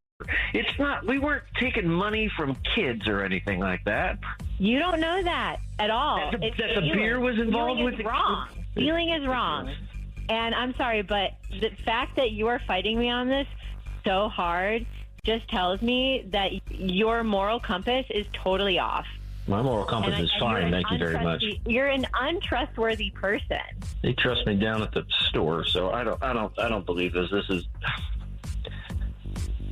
It's not. We weren't taking money from kids or anything like that. You don't know that at all. That the Feeling. beer was involved Feeling with is wrong. Feeling is wrong. And I'm sorry, but the fact that you are fighting me on this so hard just tells me that your moral compass is totally off. My moral compass is fine. Thank you very much. You're an untrustworthy person. They trust me down at the store, so I don't believe this. This is.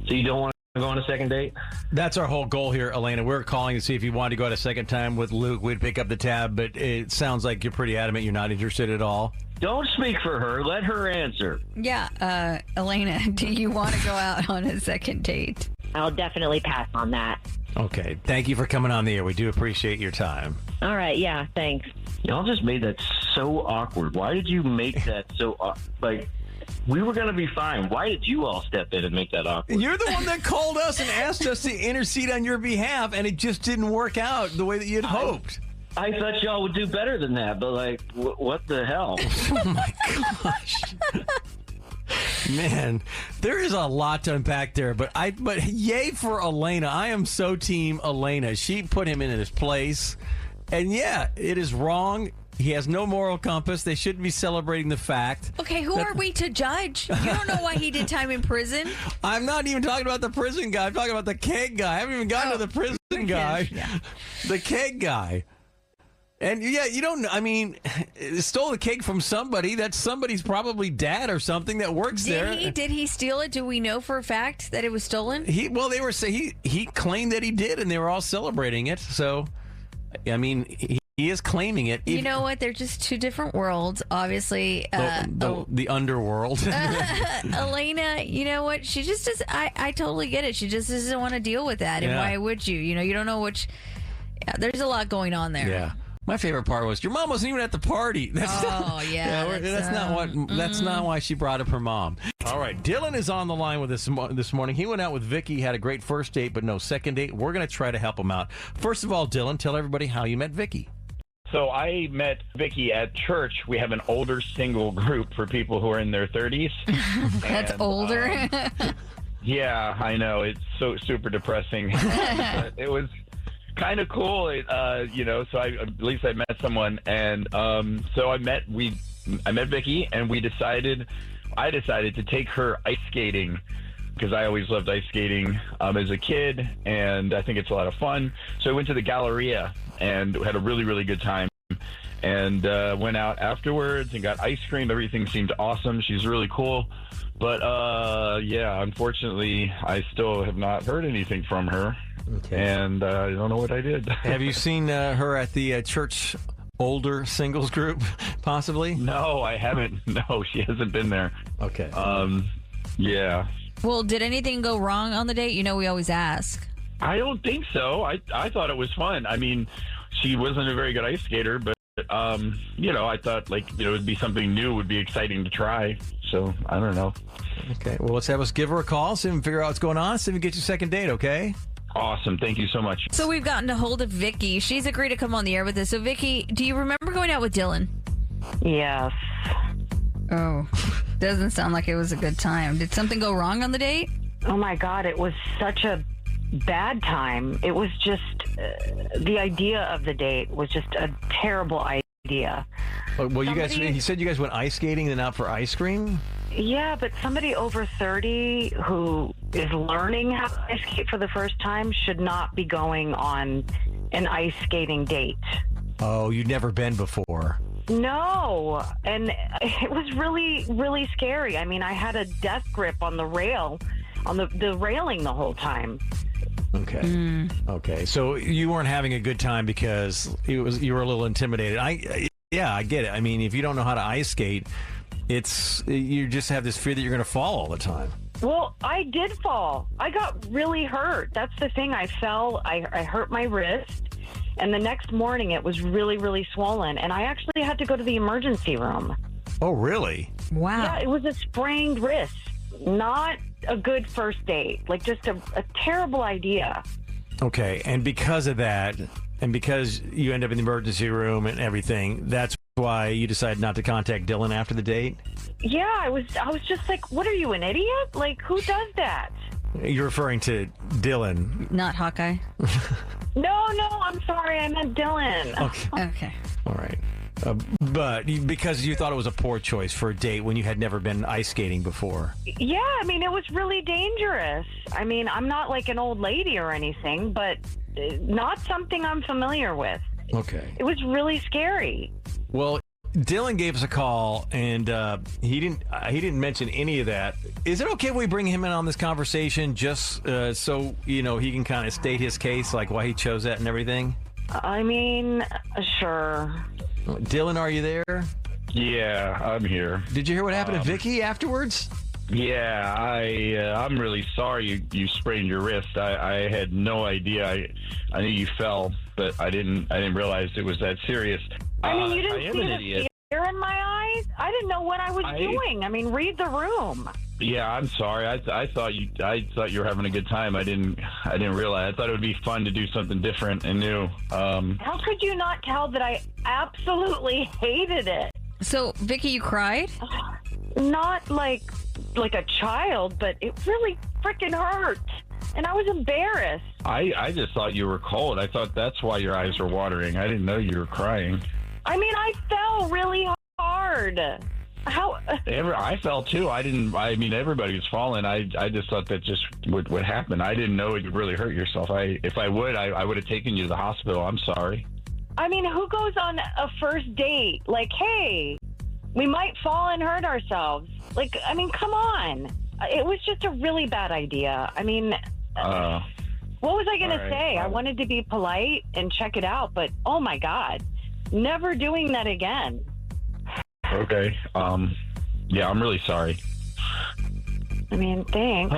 So you don't want to go on a second date? That's our whole goal here, Elena. We're calling to see if you wanted to go out a second time with Luke. We'd pick up the tab, but it sounds like you're pretty adamant you're not interested at all. Don't speak for her. Let her answer. Yeah, Elena, do you want to go out on a second date? I'll definitely pass on that. Okay. Thank you for coming on the air. We do appreciate your time. All right. Yeah, thanks. Y'all just made that so awkward. Why did you make that so like? We were going to be fine. Why did you all step in and make that awkward? You're the one that called us and asked us to intercede on your behalf, and it just didn't work out the way that you'd hoped. I thought y'all would do better than that, but like, what the hell? Oh my gosh. Man, there is a lot to unpack there, but yay for Elena. I am so team Elena. She put him in his place. And yeah, it is wrong. He has no moral compass. They shouldn't be celebrating the fact. Okay, who are we to judge? You don't know why he did time in prison. I'm not even talking about the prison guy. I'm talking about the keg guy. I haven't even gotten to the prison guy. Yeah. The keg guy. And yeah, you don't. I mean, stole the cake from somebody. That's somebody's probably dad or something that works there. Did he steal it? Do we know for a fact that it was stolen? They were saying he claimed that he did, and they were all celebrating it. So, I mean, he is claiming it. You know what? They're just two different worlds. Obviously, the underworld. Elena, you know what? She just does. I totally get it. She just doesn't want to deal with that. And why would you? You know, you don't know which. Yeah, there's a lot going on there. Yeah. My favorite part was your mom wasn't even at the party. That's not why she brought up her mom. All right, Dylan is on the line with us this morning. He went out with Vicky, had a great first date, but no second date. We're going to try to help him out. First of all, Dylan, tell everybody how you met Vicky. So I met Vicky at church. We have an older single group for people who are in their 30s. That's older. Yeah, I know. It's so super depressing. But it was kind of cool, so at least I met someone. And so I met Vicky, and I decided to take her ice skating because I always loved ice skating as a kid, and I think it's a lot of fun. So I went to the Galleria and had a really, really good time, and went out afterwards and got ice cream. Everything seemed awesome. She's really cool. But, unfortunately, I still have not heard anything from her. Okay. And I don't know what I did. Have you seen her at the church older singles group, possibly? No, I haven't. No, she hasn't been there. Okay. Yeah. Well, did anything go wrong on the date? You know, we always ask. I don't think so. I thought it was fun. I mean, she wasn't a very good ice skater, but I thought it'd be something new, would be exciting to try. So I don't know. Okay. Well, let's have us give her a call, see if we can figure out what's going on, see if we can get you second date. Okay. Awesome. Thank you so much. So we've gotten a hold of Vicky. She's agreed to come on the air with us. So Vicky, do you remember going out with Dylan? Yes. Oh, doesn't sound like it was a good time. Did something go wrong on the date? Oh my God, it was such a bad time. It was just the idea of the date was just a terrible idea. Well, he said you guys went ice skating and out for ice cream? Yeah, but somebody over 30 who is learning how to ice skate for the first time should not be going on an ice skating date. Oh, you'd never been before. No, and it was really, really scary. I mean, I had a death grip on the rail, on the railing the whole time. Okay. Okay. So you weren't having a good time because you were a little intimidated. I get it. I mean, if you don't know how to ice skate, you just have this fear that you're going to fall all the time. Well, I did fall. I got really hurt. That's the thing. I fell. I hurt my wrist. And the next morning, it was really, really swollen. And I actually had to go to the emergency room. Oh, really? Wow. Yeah, it was a sprained wrist. Not a good first date. Like, just a terrible idea. Okay. And because of that, and because you end up in the emergency room and everything, that's why you decided not to contact Dylan after the date? Yeah, I was just like, what are you, an idiot? Like, who does that? You're referring to Dylan. Not Hawkeye. No, I'm sorry. I meant Dylan. Okay. All right. But because you thought it was a poor choice for a date when you had never been ice skating before. Yeah, I mean, it was really dangerous. I mean, I'm not like an old lady or anything, but not something I'm familiar with. Okay. It was really scary. Well, Dylan gave us a call, and he didn't mention any of that. Is it okay if we bring him in on this conversation just so he can kind of state his case, like why he chose that and everything? I mean, sure. Dylan, are you there? Yeah, I'm here. Did you hear what happened to Vicky afterwards? Yeah, I'm really sorry you sprained your wrist. I had no idea. I knew you fell, but I didn't realize it was that serious. I mean, you didn't see the idiot. fear in my eyes? I didn't know what I was doing. I mean, read the room. Yeah, I'm sorry. I thought you were having a good time. I didn't realize. I thought it would be fun to do something different and new. How could you not tell that I absolutely hated it? So, Vicky, you cried? Not like a child, but it really freaking hurt. And I was embarrassed. I just thought you were cold. I thought that's why your eyes were watering. I didn't know you were crying. I mean, I fell really hard. How? I fell too. I mean, everybody was falling. I just thought that just would happen. I didn't know it would really hurt yourself. If I would have taken you to the hospital. I'm sorry. I mean, who goes on a first date? Like, hey, we might fall and hurt ourselves. Like, I mean, come on. It was just a really bad idea. I mean, what was I going to say? I wanted to be polite and check it out, but oh my God, never doing that again. Okay. Yeah, I'm really sorry. I mean, thanks.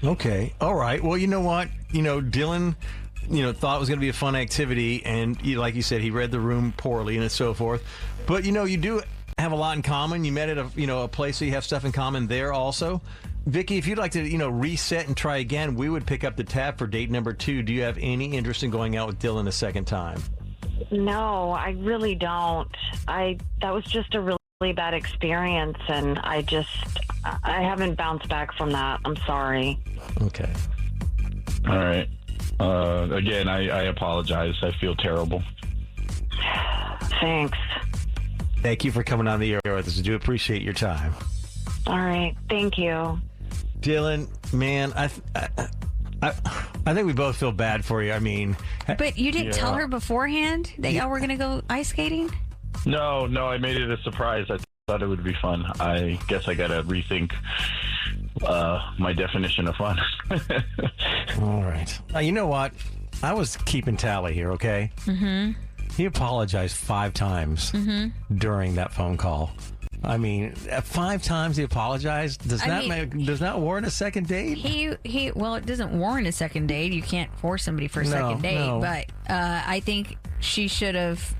Okay. All right. Well, you know what? Dylan, thought it was going to be a fun activity, and like you said, he read the room poorly and so forth. But you do have a lot in common. You met at a place so you have stuff in common there also. Vicky, if you'd like to reset and try again, we would pick up the tab for date number 2. Do you have any interest in going out with Dylan a second time? No, I really don't. That was just a really bad experience, and I haven't bounced back from that. I'm sorry. Okay. All right. Again, I apologize. I feel terrible. Thanks. Thank you for coming on the air with us. I do appreciate your time. All right. Thank you. Dylan, man, I think we both feel bad for you. I mean... But you didn't tell her beforehand that y'all were going to go ice skating? No, I made it a surprise. I thought it would be fun. I guess I got to rethink my definition of fun. All right. You know what? I was keeping tally here, okay? Mm-hmm. He apologized 5 times during that phone call. I mean, 5 times he apologized. Does not warrant a second date? Well, it doesn't warrant a second date. You can't force somebody for a second date. No. But I think she could have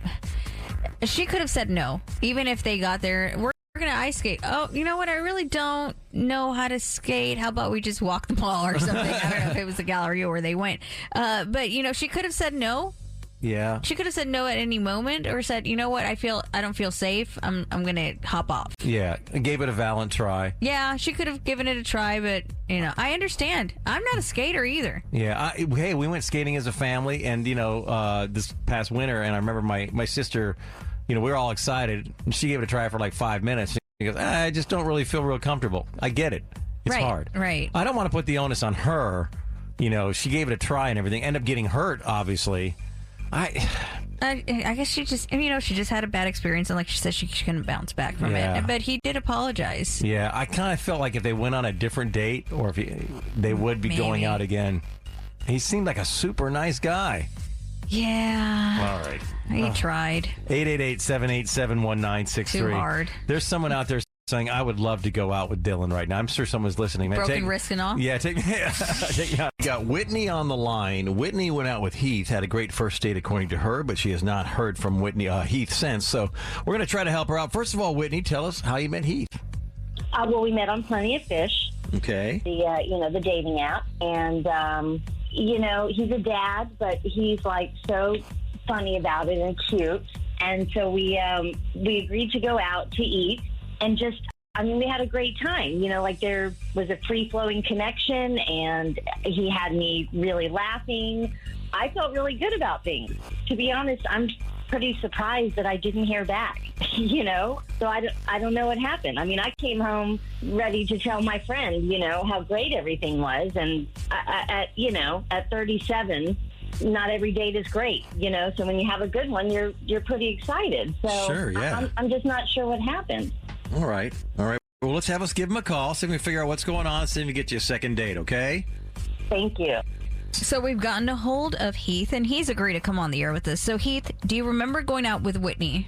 said no, even if they got there. We're going to ice skate. Oh, you know what? I really don't know how to skate. How about we just walk the mall or something? I don't know if it was the gallery or where they went. But she could have said no. Yeah. She could have said no at any moment, or said, you know what, I don't feel safe. I'm gonna hop off. Yeah, gave it a valiant try. Yeah, she could have given it a try, but I understand. I'm not a skater either. Yeah. Hey, we went skating as a family, and this past winter, and I remember my sister, we were all excited, and she gave it a try for like 5 minutes. She goes, I just don't really feel real comfortable. I get it. It's hard. Right. I don't want to put the onus on her. She gave it a try and everything. Ended up getting hurt, obviously. I guess she just, she just had a bad experience, and like she said, she couldn't bounce back from it. But he did apologize. Yeah, I kind of felt like if they went on a different date, or if they would be going out again. He seemed like a super nice guy. Yeah. All right. He tried. 888-787-1963. Too hard. There's someone out there saying, I would love to go out with Dylan right now. I'm sure someone's listening. Man, broken wrist and all? Yeah, take me out. Got Whitney on the line. Whitney went out with Heath, had a great first date according to her, but she has not heard from Heath since. So we're going to try to help her out. First of all, Whitney, tell us how you met Heath. Well, we met on Plenty of Fish. Okay. The dating app. And, he's a dad, but he's like so funny about it and cute. And so we agreed to go out to eat. And just I mean, we had a great time. Like there was a free-flowing connection, and he had me really laughing. I felt really good about things. To be honest, I'm pretty surprised that I didn't hear back, So I don't know what happened. I mean, I came home ready to tell my friend, how great everything was. And at 37, not every date is great, So when you have a good one, you're pretty excited. So Sure, yeah. I'm just not sure what happened. All right. Well, let's have us give him a call, see if we can figure out what's going on, see if we can get you a second date, okay? Thank you. So we've gotten a hold of Heath, and he's agreed to come on the air with us. So, Heath, do you remember going out with Whitney?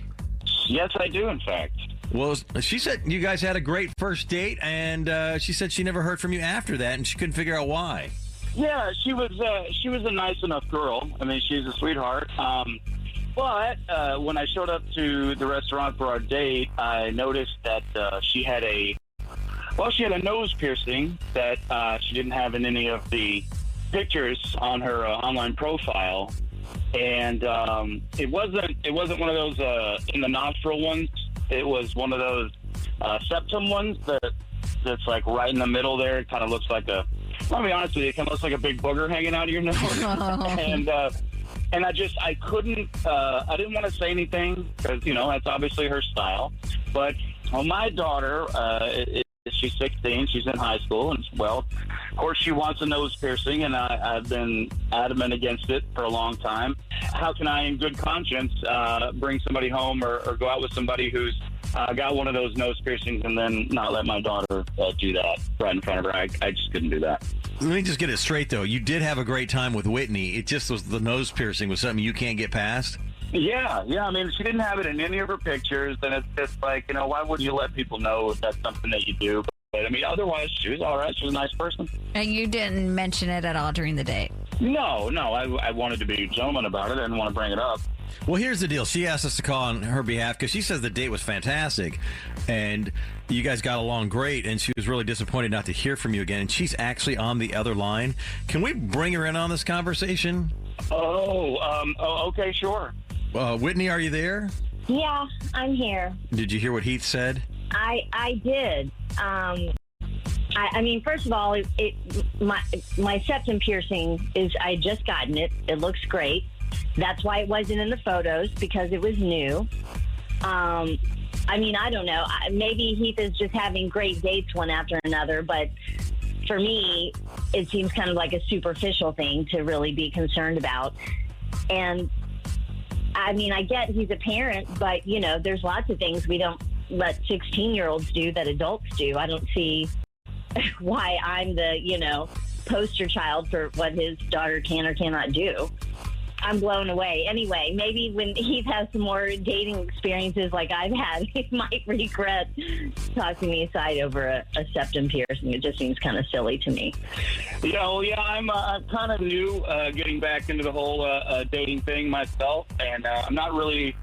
Yes, I do, in fact. Well, she said you guys had a great first date, and she said she never heard from you after that, and she couldn't figure out why. Yeah, she was a nice enough girl. I mean, she's a sweetheart. But when I showed up to the restaurant for our date, I noticed that she had a nose piercing that she didn't have in any of the pictures on her online profile, and it wasn't one of those in the nostril ones. It was one of those septum ones that's like right in the middle there. It kind of looks like I'll be honest with you, it kind of looks like a big booger hanging out of your nose. And I couldn't, I didn't want to say anything because, that's obviously her style. But my daughter, she's 16, she's in high school, and well, of course she wants a nose piercing, and I've been adamant against it for a long time. How can I, in good conscience, bring somebody home or go out with somebody who's got one of those nose piercings and then not let my daughter do that right in front of her? I just couldn't do that. Let me just get it straight, though. You did have a great time with Whitney. It just was the nose piercing was something you can't get past? Yeah. I mean, she didn't have it in any of her pictures, and it's just like, why would you let people know if that's something that you do? But I mean, otherwise, she was all right. She was a nice person. And you didn't mention it at all during the date? No. I wanted to be a gentleman about it. I didn't want to bring it up. Well, here's the deal. She asked us to call on her behalf because she says the date was fantastic and you guys got along great, and she was really disappointed not to hear from you again. And she's actually on the other line. Can we bring her in on this conversation? Okay, sure. Whitney, are you there? Yeah, I'm here. Did you hear what Heath said? I did. I mean, first of all, my septum piercing I just gotten it. It looks great. That's why it wasn't in the photos, because it was new. I mean, I don't know. Maybe Heath is just having great dates one after another, but for me, it seems kind of like a superficial thing to really be concerned about. And I mean, I get he's a parent, but there's lots of things we don't let 16-year-olds do that adults do. I don't see why I'm the, poster child for what his daughter can or cannot do. I'm blown away. Anyway, maybe when he has some more dating experiences like I've had, he might regret tossing me aside over a septum piercing. It just seems kind of silly to me. I'm kind of new getting back into the whole dating thing myself, and I'm not really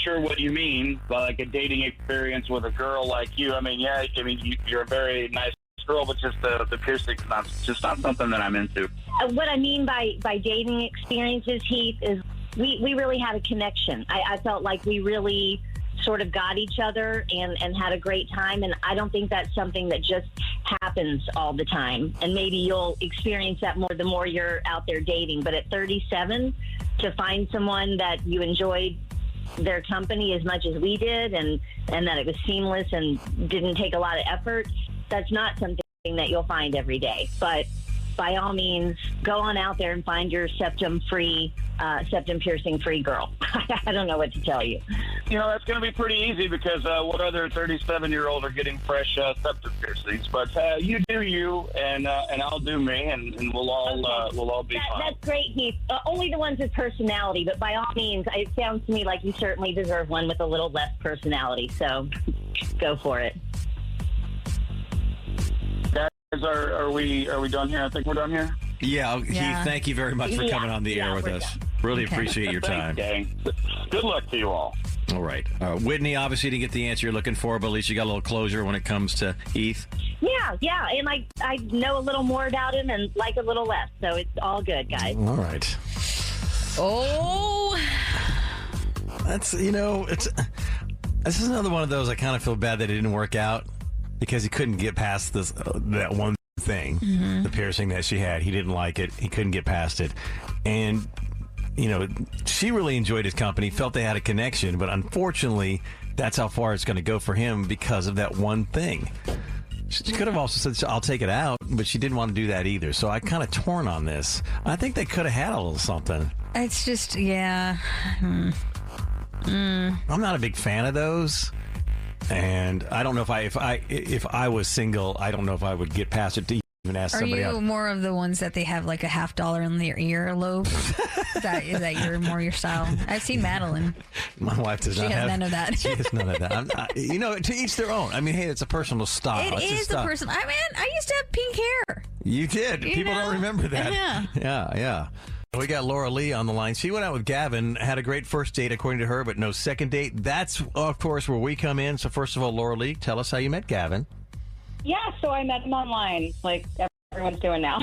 sure what you mean by like a dating experience with a girl like you. I mean, you're a very nice girl, but just the piercing's not something that I'm into. What I mean by dating experiences, Heath, is we really had a connection. I felt like we really sort of got each other and had a great time, and I don't think that's something that just happens all the time. And maybe you'll experience that more the more you're out there dating. But at 37, to find someone that you enjoyed their company as much as we did, and that it was seamless and didn't take a lot of effort, that's not something that you'll find every day. But by all means, go on out there and find your septum piercing free girl. I don't know what to tell you. That's going to be pretty easy because what other 37-year-old are getting fresh septum piercings? But you do you, and I'll do me, and we'll all be fine. That's great, Heath. Only the ones with personality, but by all means, it sounds to me like you certainly deserve one with a little less personality. So go for it. Are we done here? I think we're done here. Yeah. Heath, thank you very much for coming on the air with us. Done. Really appreciate your time. Thanks, gang. Good luck to you all. All right. Whitney, obviously didn't get the answer you're looking for, but at least you got a little closure when it comes to Heath. Yeah. And I know a little more about him and like a little less. So it's all good, guys. All right. Oh. That's, this is another one of those I kind of feel bad that it didn't work out. because he couldn't get past this that one thing, the piercing that she had. He didn't like it. He couldn't get past it. And, she really enjoyed his company, felt they had a connection, but unfortunately, that's how far it's going to go for him because of that one thing. She could have also said, I'll take it out, but she didn't want to do that either. So I kind of torn on this. I think they could have had a little something. It's just, yeah. I'm not a big fan of those. And I don't know if I was single, I don't know if I would get past it to even ask somebody else. Are you more of the ones that they have like a $50 in their earlobe? Is that more your style? I've seen Madeline. My wife does not have. She has none of that. She has none of that. To each their own. I mean, hey, it's a personal style. It is a personal. I used to have pink hair. You did. People don't remember that. Yeah. We got Laura Lee on the line. She went out with Gavin, had a great first date, according to her, but no second date. That's, of course, where we come in. So first of all, Laura Lee, tell us how you met Gavin. Yeah, so I met him online, like everyone's doing now.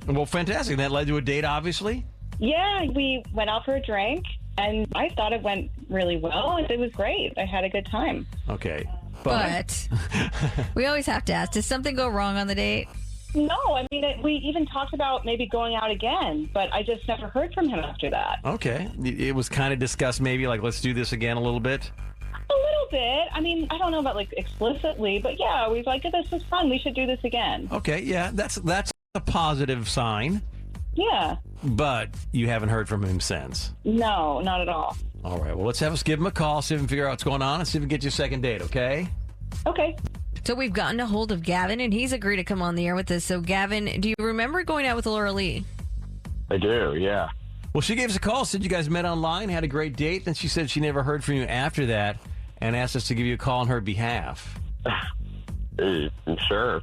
Well, fantastic. That led to a date, obviously? Yeah, we went out for a drink, and I thought it went really well. It was great. I had a good time. Okay. But we always have to ask, did something go wrong on the date? No, I mean, we even talked about maybe going out again, but I just never heard from him after that. Okay. It was kind of discussed maybe, like, let's do this again a little bit? A little bit. I mean, I don't know about, like, explicitly, but yeah, we was like, this was fun. We should do this again. Okay, yeah, that's a positive sign. Yeah. But you haven't heard from him since? No, not at all. All right, well, let's give him a call, see if we can figure out what's going on, and see if we can get you a second date, okay? Okay. So we've gotten a hold of Gavin, and he's agreed to come on the air with us. So, Gavin, do you remember going out with Laura Lee? I do, yeah. Well, she gave us a call, said you guys met online, had a great date. Then she said she never heard from you after that and asked us to give you a call on her behalf. Sure.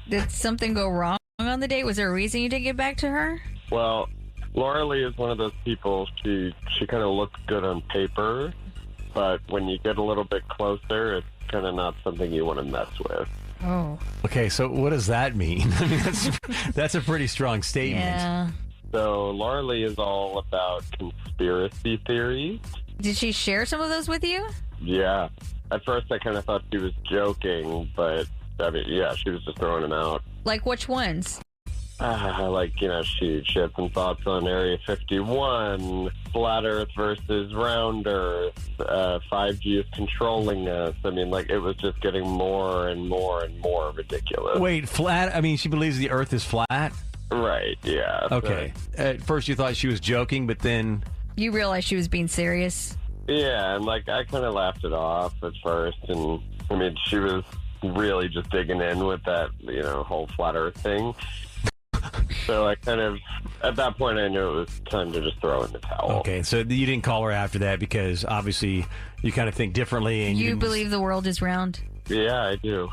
Did something go wrong on the date? Was there a reason you didn't get back to her? Well, Laura Lee is one of those people, she kind of looks good on paper, but when you get a little bit closer, it's kind of not something you want to mess with. Oh. Okay, so what does that mean? I mean, that's a pretty strong statement. Yeah. So Laura Lee is all about conspiracy theories. Did she share some of those with you? Yeah. At first, I kind of thought she was joking, but, I mean, yeah, she was just throwing them out. Like which ones? She had some thoughts on Area 51, flat Earth versus round Earth, 5G is controlling us. I mean, it was just getting more and more and more ridiculous. Wait, flat? I mean, she believes the Earth is flat? Right, yeah. Okay. At first you thought she was joking, but then... You realized she was being serious? Yeah, and, I kind of laughed it off at first, and, I mean, she was really just digging in with that, whole flat Earth thing. So I kind of, at that point, I knew it was time to just throw in the towel. Okay, so you didn't call her after that because obviously you kind of think differently. And you believe the world is round? Yeah, I do.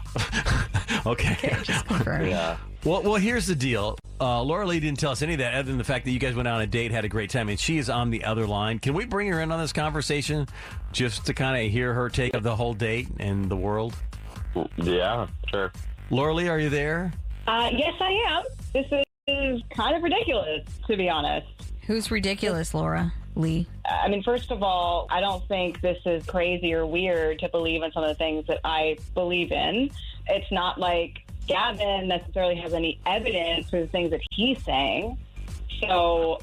Okay. Just confirming. Yeah. Well, here's the deal. Laura Lee didn't tell us any of that other than the fact that you guys went out on a date, had a great time, and she is on the other line. Can we bring her in on this conversation just to kind of hear her take of the whole date and the world? Yeah, sure. Laura Lee, are you there? Yes, I am. This is kind of ridiculous, to be honest. Who's ridiculous, Laura Lee? I mean, first of all, I don't think this is crazy or weird to believe in some of the things that I believe in. It's not like Gavin necessarily has any evidence for the things that he's saying. So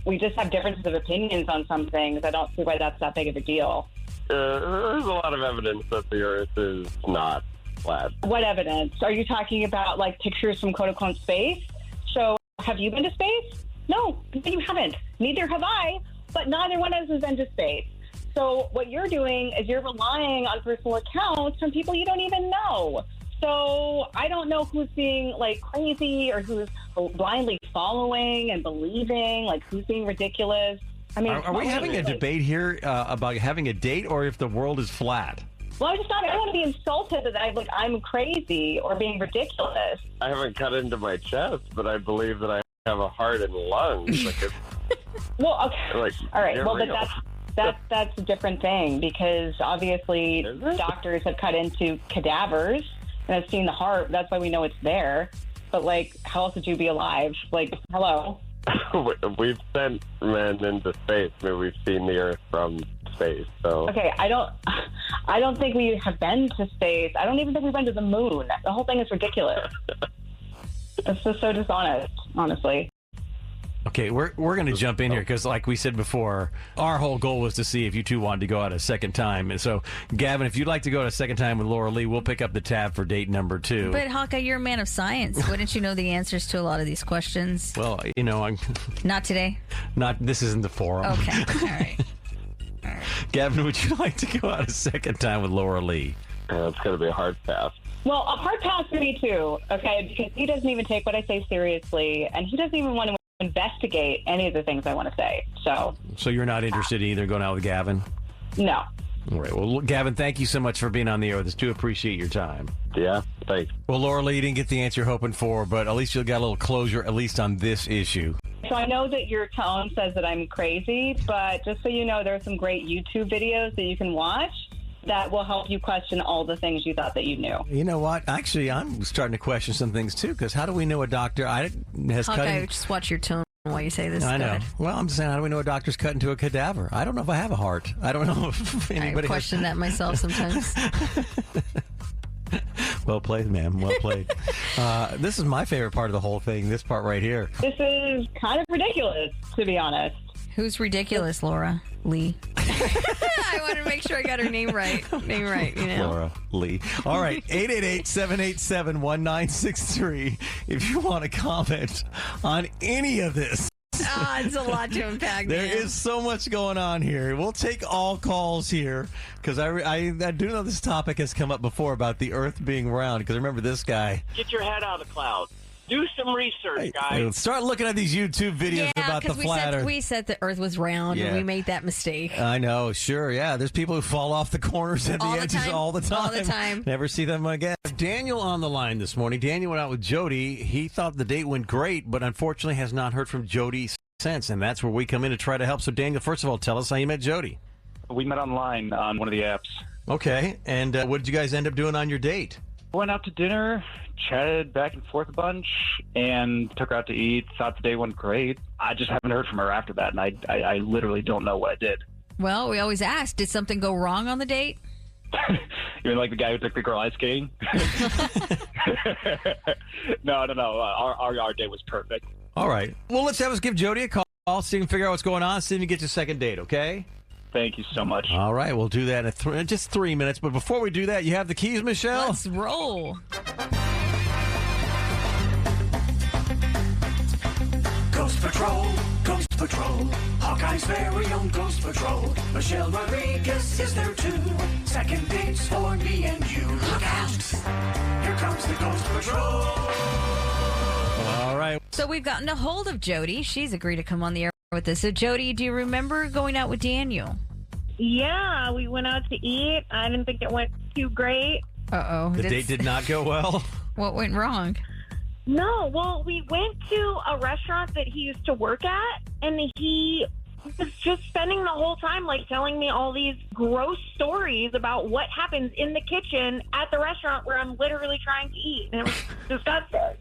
we just have differences of opinions on some things. I don't see why that's that big of a deal. There's a lot of evidence that the Earth is not flat. What evidence? Are you talking about, pictures from quote-unquote space? So have you been to space? No, you haven't. Neither have I, but neither one of us has been to space. So what you're doing is you're relying on personal accounts from people you don't even know. So I don't know who's being crazy or who's blindly following and believing, who's being ridiculous. I mean, are we having a debate here about having a date or if the world is flat? Well, I don't want to be insulted that I'm crazy or being ridiculous. I haven't cut into my chest, but I believe that I have a heart and lungs. Well, okay. All right. Well, but that's a different thing because obviously doctors have cut into cadavers and have seen the heart. That's why we know it's there. But how else would you be alive? Hello. We've sent men into space. I mean, we've seen the Earth from space. So Okay, I don't think we have been to space. I don't even think we've been to the moon. The whole thing is ridiculous. It's just so dishonest, honestly. Okay, we're going to jump in here because, like we said before, our whole goal was to see if you two wanted to go out a second time. And so, Gavin, if you'd like to go out a second time with Laura Lee, we'll pick up the tab for date number 2. But Hawkeye, you're a man of science. Wouldn't you know the answers to a lot of these questions? Well, you know, I'm Not today. This isn't the forum. Okay, all right. Gavin, would you like to go out a second time with Laura Lee? it's going to be a hard pass. Well, a hard pass for me too, okay, because he doesn't even take what I say seriously, and he doesn't even want to investigate any of the things I want to say. So you're not interested in either going out with Gavin? No. All right. Well, Gavin, thank you so much for being on the air with us. Do appreciate your time. Yeah, thanks. Well, Laura Lee, you didn't get the answer you're hoping for, but at least you got a little closure, at least on this issue. So I know that your tone says that I'm crazy, but just so you know, there are some great YouTube videos that you can watch that will help you question all the things you thought that you knew. You know what? Actually, I'm starting to question some things, too, because how do we know a doctor has Hawkeye, just watch your tone while you say this. I Go know. ahead. Well, I'm just saying, how do we know a doctor's cut into a cadaver? I don't know if I have a heart. I don't know if anybody I question that myself sometimes. Well played, ma'am. Well played. This is my favorite part of the whole thing, this part right here. This is kind of ridiculous, to be honest. Who's ridiculous, Laura Lee? I want to make sure I got her name right. You know. Laura Lee. All right, 888-787-1963. If you want to comment on any of this. It's a lot to unpack. There man. is so much going on here. We'll take all calls here because I do know this topic has come up before about the Earth being round. Because remember this guy. Get your head out of the cloud. Do some research, guys. Start looking at these YouTube videos about the flat Earth. We said the Earth was round and we made that mistake. I know, sure, yeah. There's people who fall off the corners and the edges all the time. All the time. Never see them again. Daniel on the line this morning. Daniel went out with Jody. He thought the date went great, but unfortunately has not heard from Jody since, and that's where we come in to try to help. So, Daniel, first of all, tell us how you met Jody. We met online on one of the apps. Okay, and what did you guys end up doing on your date? Went out to dinner, chatted back and forth a bunch, and took her out to eat. Thought the day went great. I just haven't heard from her after that, and I literally don't know what I did. Well, we always ask, did something go wrong on the date? You mean like the guy who took the girl ice skating? No. Our day was perfect. All right. Well, let's give Jody a call, see if we can figure out what's going on, see if we can get your second date, okay? Thank you so much. All right, we'll do that in just 3 minutes. But before we do that, you have the keys, Michelle? Let's roll. Ghost Patrol, Ghost Patrol, Hawkeye's very own Ghost Patrol. Michelle Rodriguez is there too. Second dates for me and you. Look out! Here comes the Ghost Patrol. All right. So we've gotten a hold of Jody. She's agreed to come on the air with us. So, Jody, do you remember going out with Daniel? Yeah, we went out to eat. I didn't think it went too great. Uh-oh. The date did not go well? What went wrong? No, well, we went to a restaurant that he used to work at, and he was just spending the whole time, like, telling me all these gross stories about what happens in the kitchen at the restaurant where I'm literally trying to eat. And it was disgusting.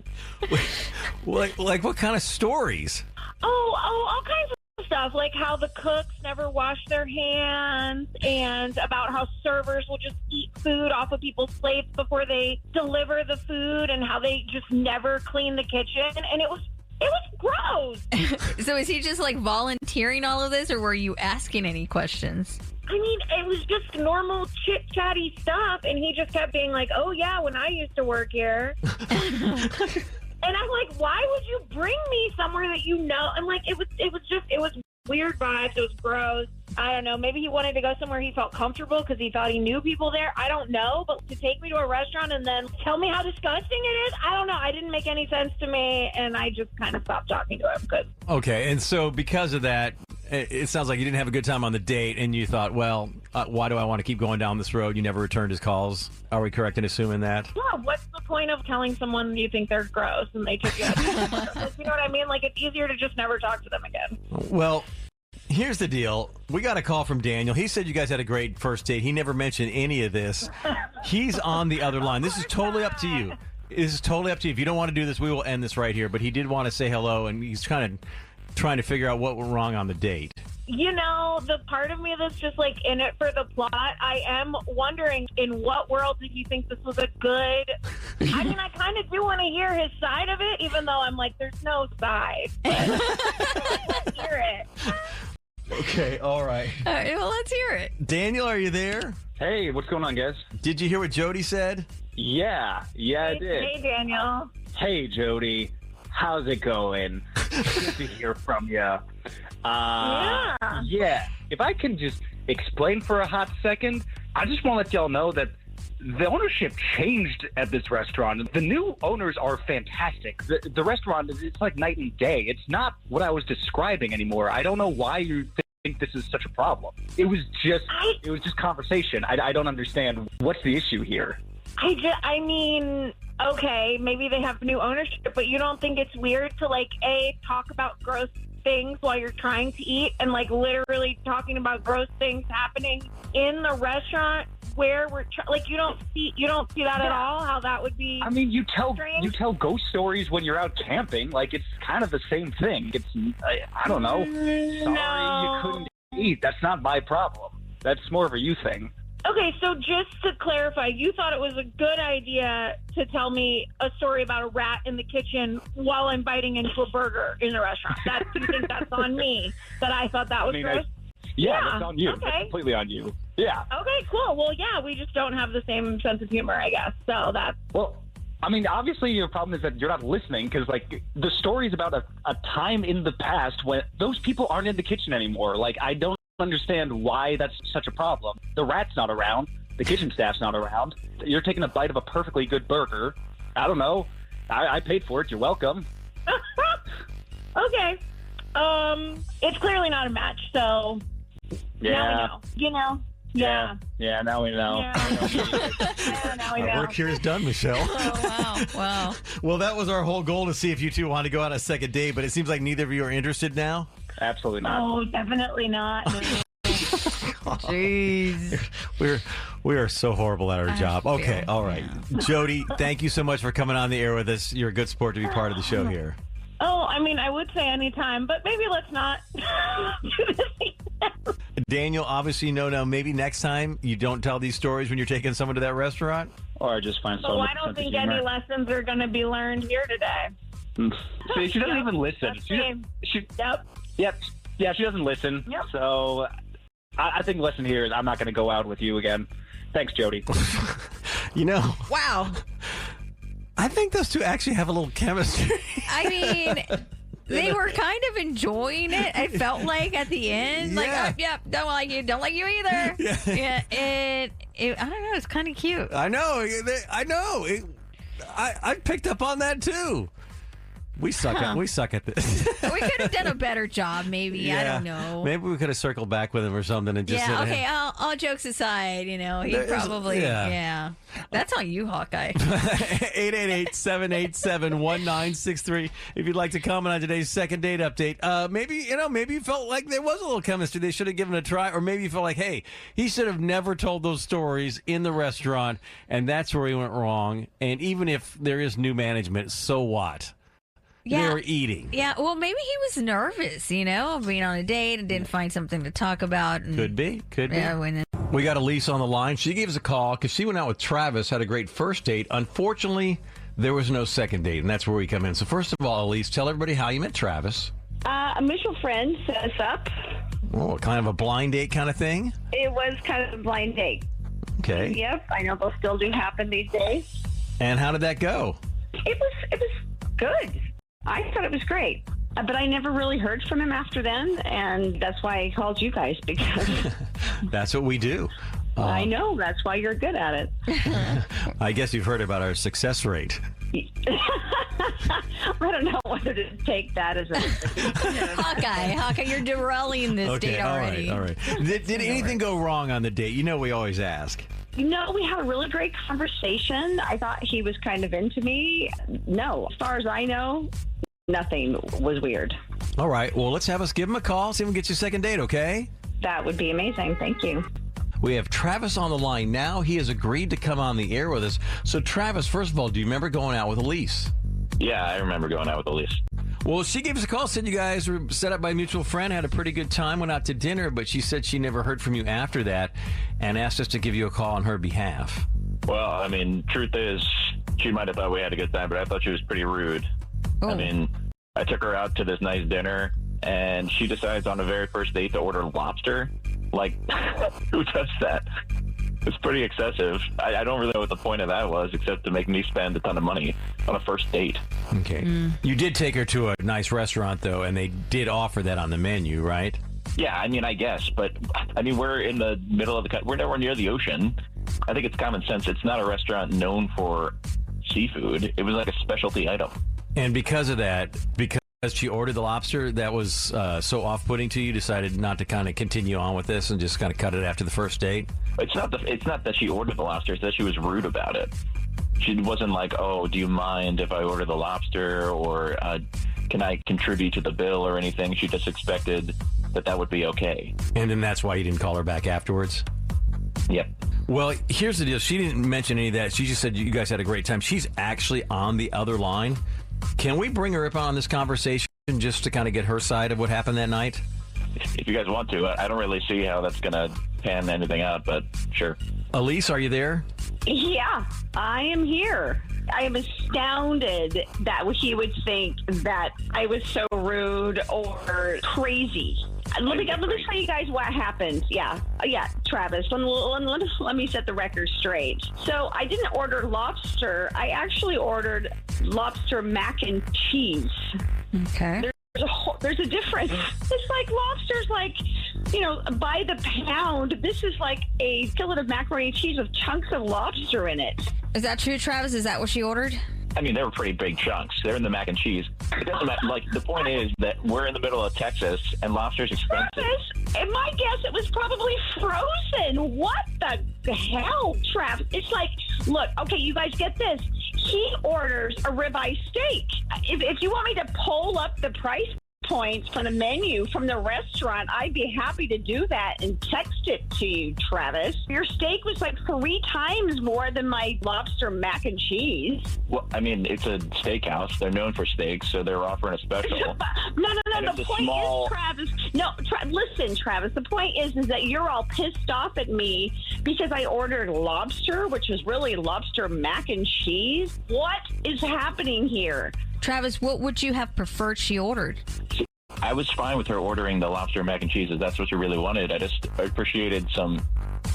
Like what kind of stories? All kinds of stuff, like how the cooks never wash their hands, and about how servers will just eat food off of people's plates before they deliver the food, and how they just never clean the kitchen. And it was gross. So is he just like volunteering all of this, or were you asking any questions? I mean, it was just normal chit-chatty stuff, and he just kept being like, oh, yeah, when I used to work here. And I'm like, why would you bring me somewhere that you know? And like, it was weird vibes. It was gross. I don't know. Maybe he wanted to go somewhere he felt comfortable because he thought he knew people there. I don't know. But to take me to a restaurant and then tell me how disgusting it is, I don't know. It didn't make any sense to me, and I just kind of stopped talking to him. Okay, and so because of that, it sounds like you didn't have a good time on the date, and you thought, well, why do I want to keep going down this road? You never returned his calls. Are we correct in assuming that? Yeah, what's the point of telling someone you think they're gross and they took you out? You know what I mean? Like, it's easier to just never talk to them again. Well, here's the deal. We got a call from Daniel. He said you guys had a great first date. He never mentioned any of this. He's on the other line. This is totally up to you. This is totally up to you. If you don't want to do this, we will end this right here. But he did want to say hello, and he's kind of trying to figure out what went wrong on the date. You know, the part of me that's just like in it for the plot, I am wondering in what world did you think this was a good... I mean, I kind of do want to hear his side of it, even though I'm like, there's no side. But let's hear it. Okay, all right. All right, well, let's hear it. Daniel, are you there? Hey, what's going on, guys? Did you hear what Jody said? Yeah, I did. Hey, Daniel. Hey, Jody. How's it going? Good to hear from you. Yeah. If I can just explain for a hot second, I just want to let y'all know that the ownership changed at this restaurant. The new owners are fantastic. The restaurant, it's like night and day. It's not what I was describing anymore. I don't know why you think this is such a problem. It was just conversation. I don't understand. What's the issue here? I mean, okay, maybe they have new ownership, but you don't think it's weird to, like, talk about gross things while you're trying to eat and, like, literally talking about gross things happening in the restaurant where we're you don't see that at all, how that would be. I mean, you tell ghost stories when you're out camping. Like, it's kind of the same thing. It's I don't know. Sorry you couldn't eat. That's not my problem. That's more of a you thing. Okay, so just to clarify, you thought it was a good idea to tell me a story about a rat in the kitchen while I'm biting into a burger in a restaurant. You think that's on me, that I thought that was gross? Yeah, that's on you. Okay. That's completely on you. Yeah. Okay, cool. Well, yeah, we just don't have the same sense of humor, I guess. So that's... Well, I mean, obviously your problem is that you're not listening because, like, the story's about a time in the past when those people aren't in the kitchen anymore. Like, I don't understand why that's such a problem. The rat's not around. The kitchen staff's not around. You're taking a bite of a perfectly good burger. I don't know. I paid for it. You're welcome. Okay. It's clearly not a match, so Yeah. now we know. You know? Yeah. Yeah, now we know. Yeah, now we know. Our work here is done, Michelle. Oh, wow. Well, that was our whole goal, to see if you two want to go on a second date, but it seems like neither of you are interested now. Absolutely not. Oh, definitely not. Jeez. We are so horrible at our job. Okay, all right. Jody, thank you so much for coming on the air with us. You're a good sport to be part of the show here. Oh, I mean, I would say anytime, but maybe let's not do this. Daniel, obviously, now maybe next time you don't tell these stories when you're taking someone to that restaurant. Or I just find So someone. I don't think any lessons are going to be learned here today. See, she doesn't even listen. Yeah, she doesn't listen. Yep. So I think the lesson here is I'm not going to go out with you again. Thanks, Jody. Wow. I think those two actually have a little chemistry. I mean, they were kind of enjoying it. I felt like at the end, like, oh, yeah, don't like you either. Yeah, I don't know. It's kind of cute. I know. I picked up on that too. We suck at this. We could have done a better job, maybe. Yeah. I don't know. Maybe we could have circled back with him or something and just Yeah, okay, all jokes aside, he probably, yeah. That's on you, Hawkeye. 888-787-1963. If you'd like to comment on today's second date update, maybe you felt like there was a little chemistry. They should have given it a try, or maybe you felt like, hey, he should have never told those stories in the restaurant, and that's where he went wrong. And even if there is new management, so what? Yeah. They were eating. Yeah, well, maybe he was nervous, being on a date and didn't find something to talk about. And, Could be. Yeah, We got Elise on the line. She gave us a call because she went out with Travis, had a great first date. Unfortunately, there was no second date, and that's where we come in. So first of all, Elise, tell everybody how you met Travis. A mutual friend set us up. Oh, kind of a blind date kind of thing? It was kind of a blind date. Okay. Yep, I know those still do happen these days. And how did that go? It was good. I thought it was great. But I never really heard from him after then, and that's why I called you guys, because That's what we do. I know. That's why you're good at it. I guess you've heard about our success rate. I don't know whether to take that as a... Hawkeye, you're derailing this date already. All right. Did anything go wrong on the date? We always ask. No, we had a really great conversation. I thought he was kind of into me. No, as far as I know, nothing was weird. All right. Well, let's give him a call, see if we can get you a second date, okay? That would be amazing. Thank you. We have Travis on the line now. He has agreed to come on the air with us. So, Travis, first of all, do you remember going out with Elise? Yeah, I remember going out with Elise. Well, she gave us a call, said you guys were set up by a mutual friend, had a pretty good time, went out to dinner, but she said she never heard from you after that and asked us to give you a call on her behalf. Well, I mean, truth is, she might have thought we had a good time, but I thought she was pretty rude. I mean, I took her out to this nice dinner, and she decides on the very first date to order lobster. Like, who does that? It's pretty excessive. I don't really know what the point of that was, except to make me spend a ton of money on a first date. Okay. You did take her to a nice restaurant, though, and they did offer that on the menu, right? Yeah, I mean, I guess, but I mean, we're in the middle of we're nowhere near the ocean. I think it's common sense. It's not a restaurant known for seafood. It was like a specialty item. And because of that, because she ordered the lobster, that was so off-putting to you, decided not to kind of continue on with this and just kind of cut it after the first date? It's not that she ordered the lobster. It's that she was rude about it. She wasn't like, oh, do you mind if I order the lobster, or can I contribute to the bill or anything? She just expected that would be okay. And then that's why you didn't call her back afterwards? Yep. Well, here's the deal. She didn't mention any of that. She just said you guys had a great time. She's actually on the other line. Can we bring her up on this conversation just to kind of get her side of what happened that night? If you guys want to. I don't really see how that's going to pan anything out, but sure. Elise, are you there? Yeah, I am here. I am astounded that he would think that I was so rude or crazy. Let me tell you guys what happened. Yeah, Travis, let me set the record straight. So I didn't order lobster. I actually ordered lobster mac and cheese. Okay. There's a difference. It's like lobster's like, by the pound. This is like a fillet of macaroni and cheese with chunks of lobster in it. Is that true, Travis? Is that what she ordered? I mean, they were pretty big chunks. They're in the mac and cheese. It doesn't matter. Like, the point is that we're in the middle of Texas, and lobster's expensive. Travis, and my guess, it was probably frozen. What the hell, Travis? It's like, look, okay, you guys get this. He orders a ribeye steak. If you want me to pull up the price points from the menu from the restaurant, I'd be happy to do that and text it to you, Travis. Your steak was like 3 times more than my lobster mac and cheese. Well, I mean, it's a steakhouse. They're known for steaks, so they're offering a special. No. The point is, Travis. No, listen, Travis. The point is that you're all pissed off at me because I ordered lobster, which was really lobster mac and cheese. What is happening here? Travis, what would you have preferred she ordered? I was fine with her ordering the lobster mac and cheese if that's what she really wanted. I just appreciated some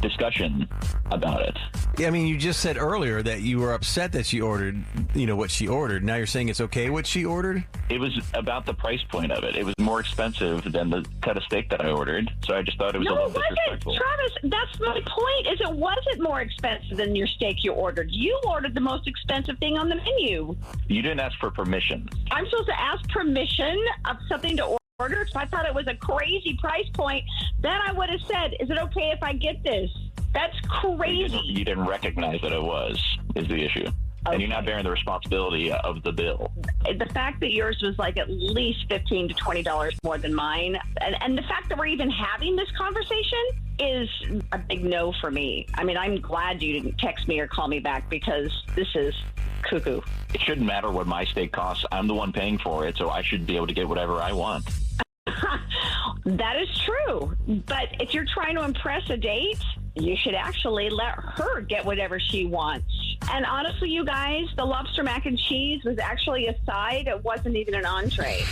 discussion about it. Yeah, I mean, you just said earlier that you were upset that she ordered, what she ordered. Now you're saying it's okay what she ordered? It was about the price point of it. It was more expensive than the cut of steak that I ordered, so I just thought it was a little disrespectful. Travis, that's my point, is it wasn't more expensive than your steak you ordered. You ordered the most expensive thing on the menu. You didn't ask for permission. I'm supposed to ask permission of something to order? If I thought it was a crazy price point, then I would have said, is it okay if I get this? That's crazy. You didn't recognize that it was, is the issue. And you're not bearing the responsibility of the bill. The fact that yours was like at least $15 to $20 more than mine, and the fact that we're even having this conversation is a big no for me. I mean, I'm glad you didn't text me or call me back because this is cuckoo. It shouldn't matter what my steak costs. I'm the one paying for it, so I should be able to get whatever I want. That is true. But if you're trying to impress a date, you should actually let her get whatever she wants. And honestly, you guys, the lobster mac and cheese was actually a side. It wasn't even an entree.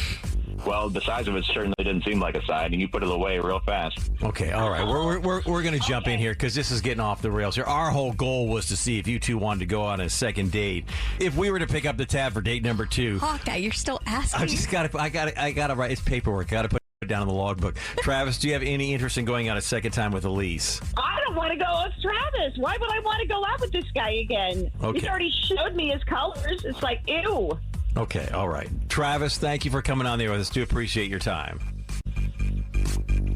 Well, the size of it certainly didn't seem like a side, and you put it away real fast. Okay, all right. We're going to jump in here because this is getting off the rails here. Our whole goal was to see if you two wanted to go on a second date. If we were to pick up the tab for date number 2, Hawkeye, you're still asking. I got to write. It's paperwork. Got to put it down in the logbook. Travis, do you have any interest in going on a second time with Elise? I don't want to go with Travis. Why would I want to go out with this guy again? Okay. He's already showed me his colors. It's like, ew. Okay, all right. Travis, thank you for coming on there with us. Do appreciate your time.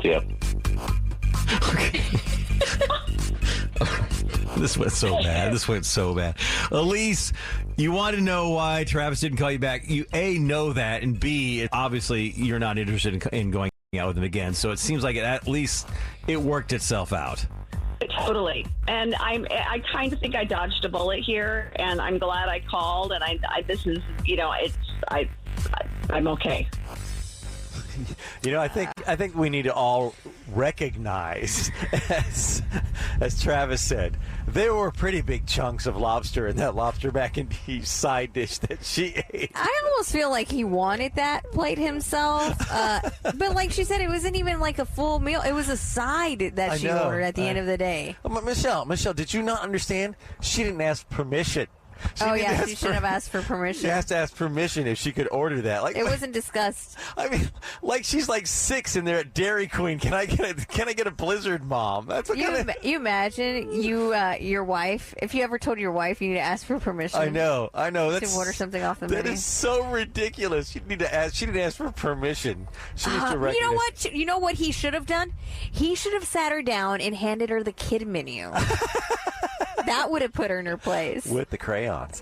Yep. Okay. This went so bad. Elise, you want to know why Travis didn't call you back. You, A, know that, and B, obviously you're not interested in going out with him again. So it seems like at least it worked itself out. Totally. And I kind of think I dodged a bullet here, and I'm glad I called. And this is, I'm okay. You know, I think we need to all recognize, as Travis said, there were pretty big chunks of lobster in that lobster mac and cheese side dish that she ate. I almost feel like he wanted that plate himself. But like she said, it wasn't even like a full meal. It was a side that she ordered at the end of the day. Michelle, did you not understand? She didn't ask permission. She should have asked for permission. She has to ask permission if she could order that. Like it wasn't discussed. I mean, like she's like 6 and they're at Dairy Queen. Can I get a Blizzard, Mom? That's what you imagine your wife. If you ever told your wife you need to ask for permission. I know. To order something off the menu. That is so ridiculous. You need to ask. She didn't ask for permission. She needs to recognize. You know what? You know what he should have done? He should have sat her down and handed her the kid menu. That would have put her in her place. With the crayons.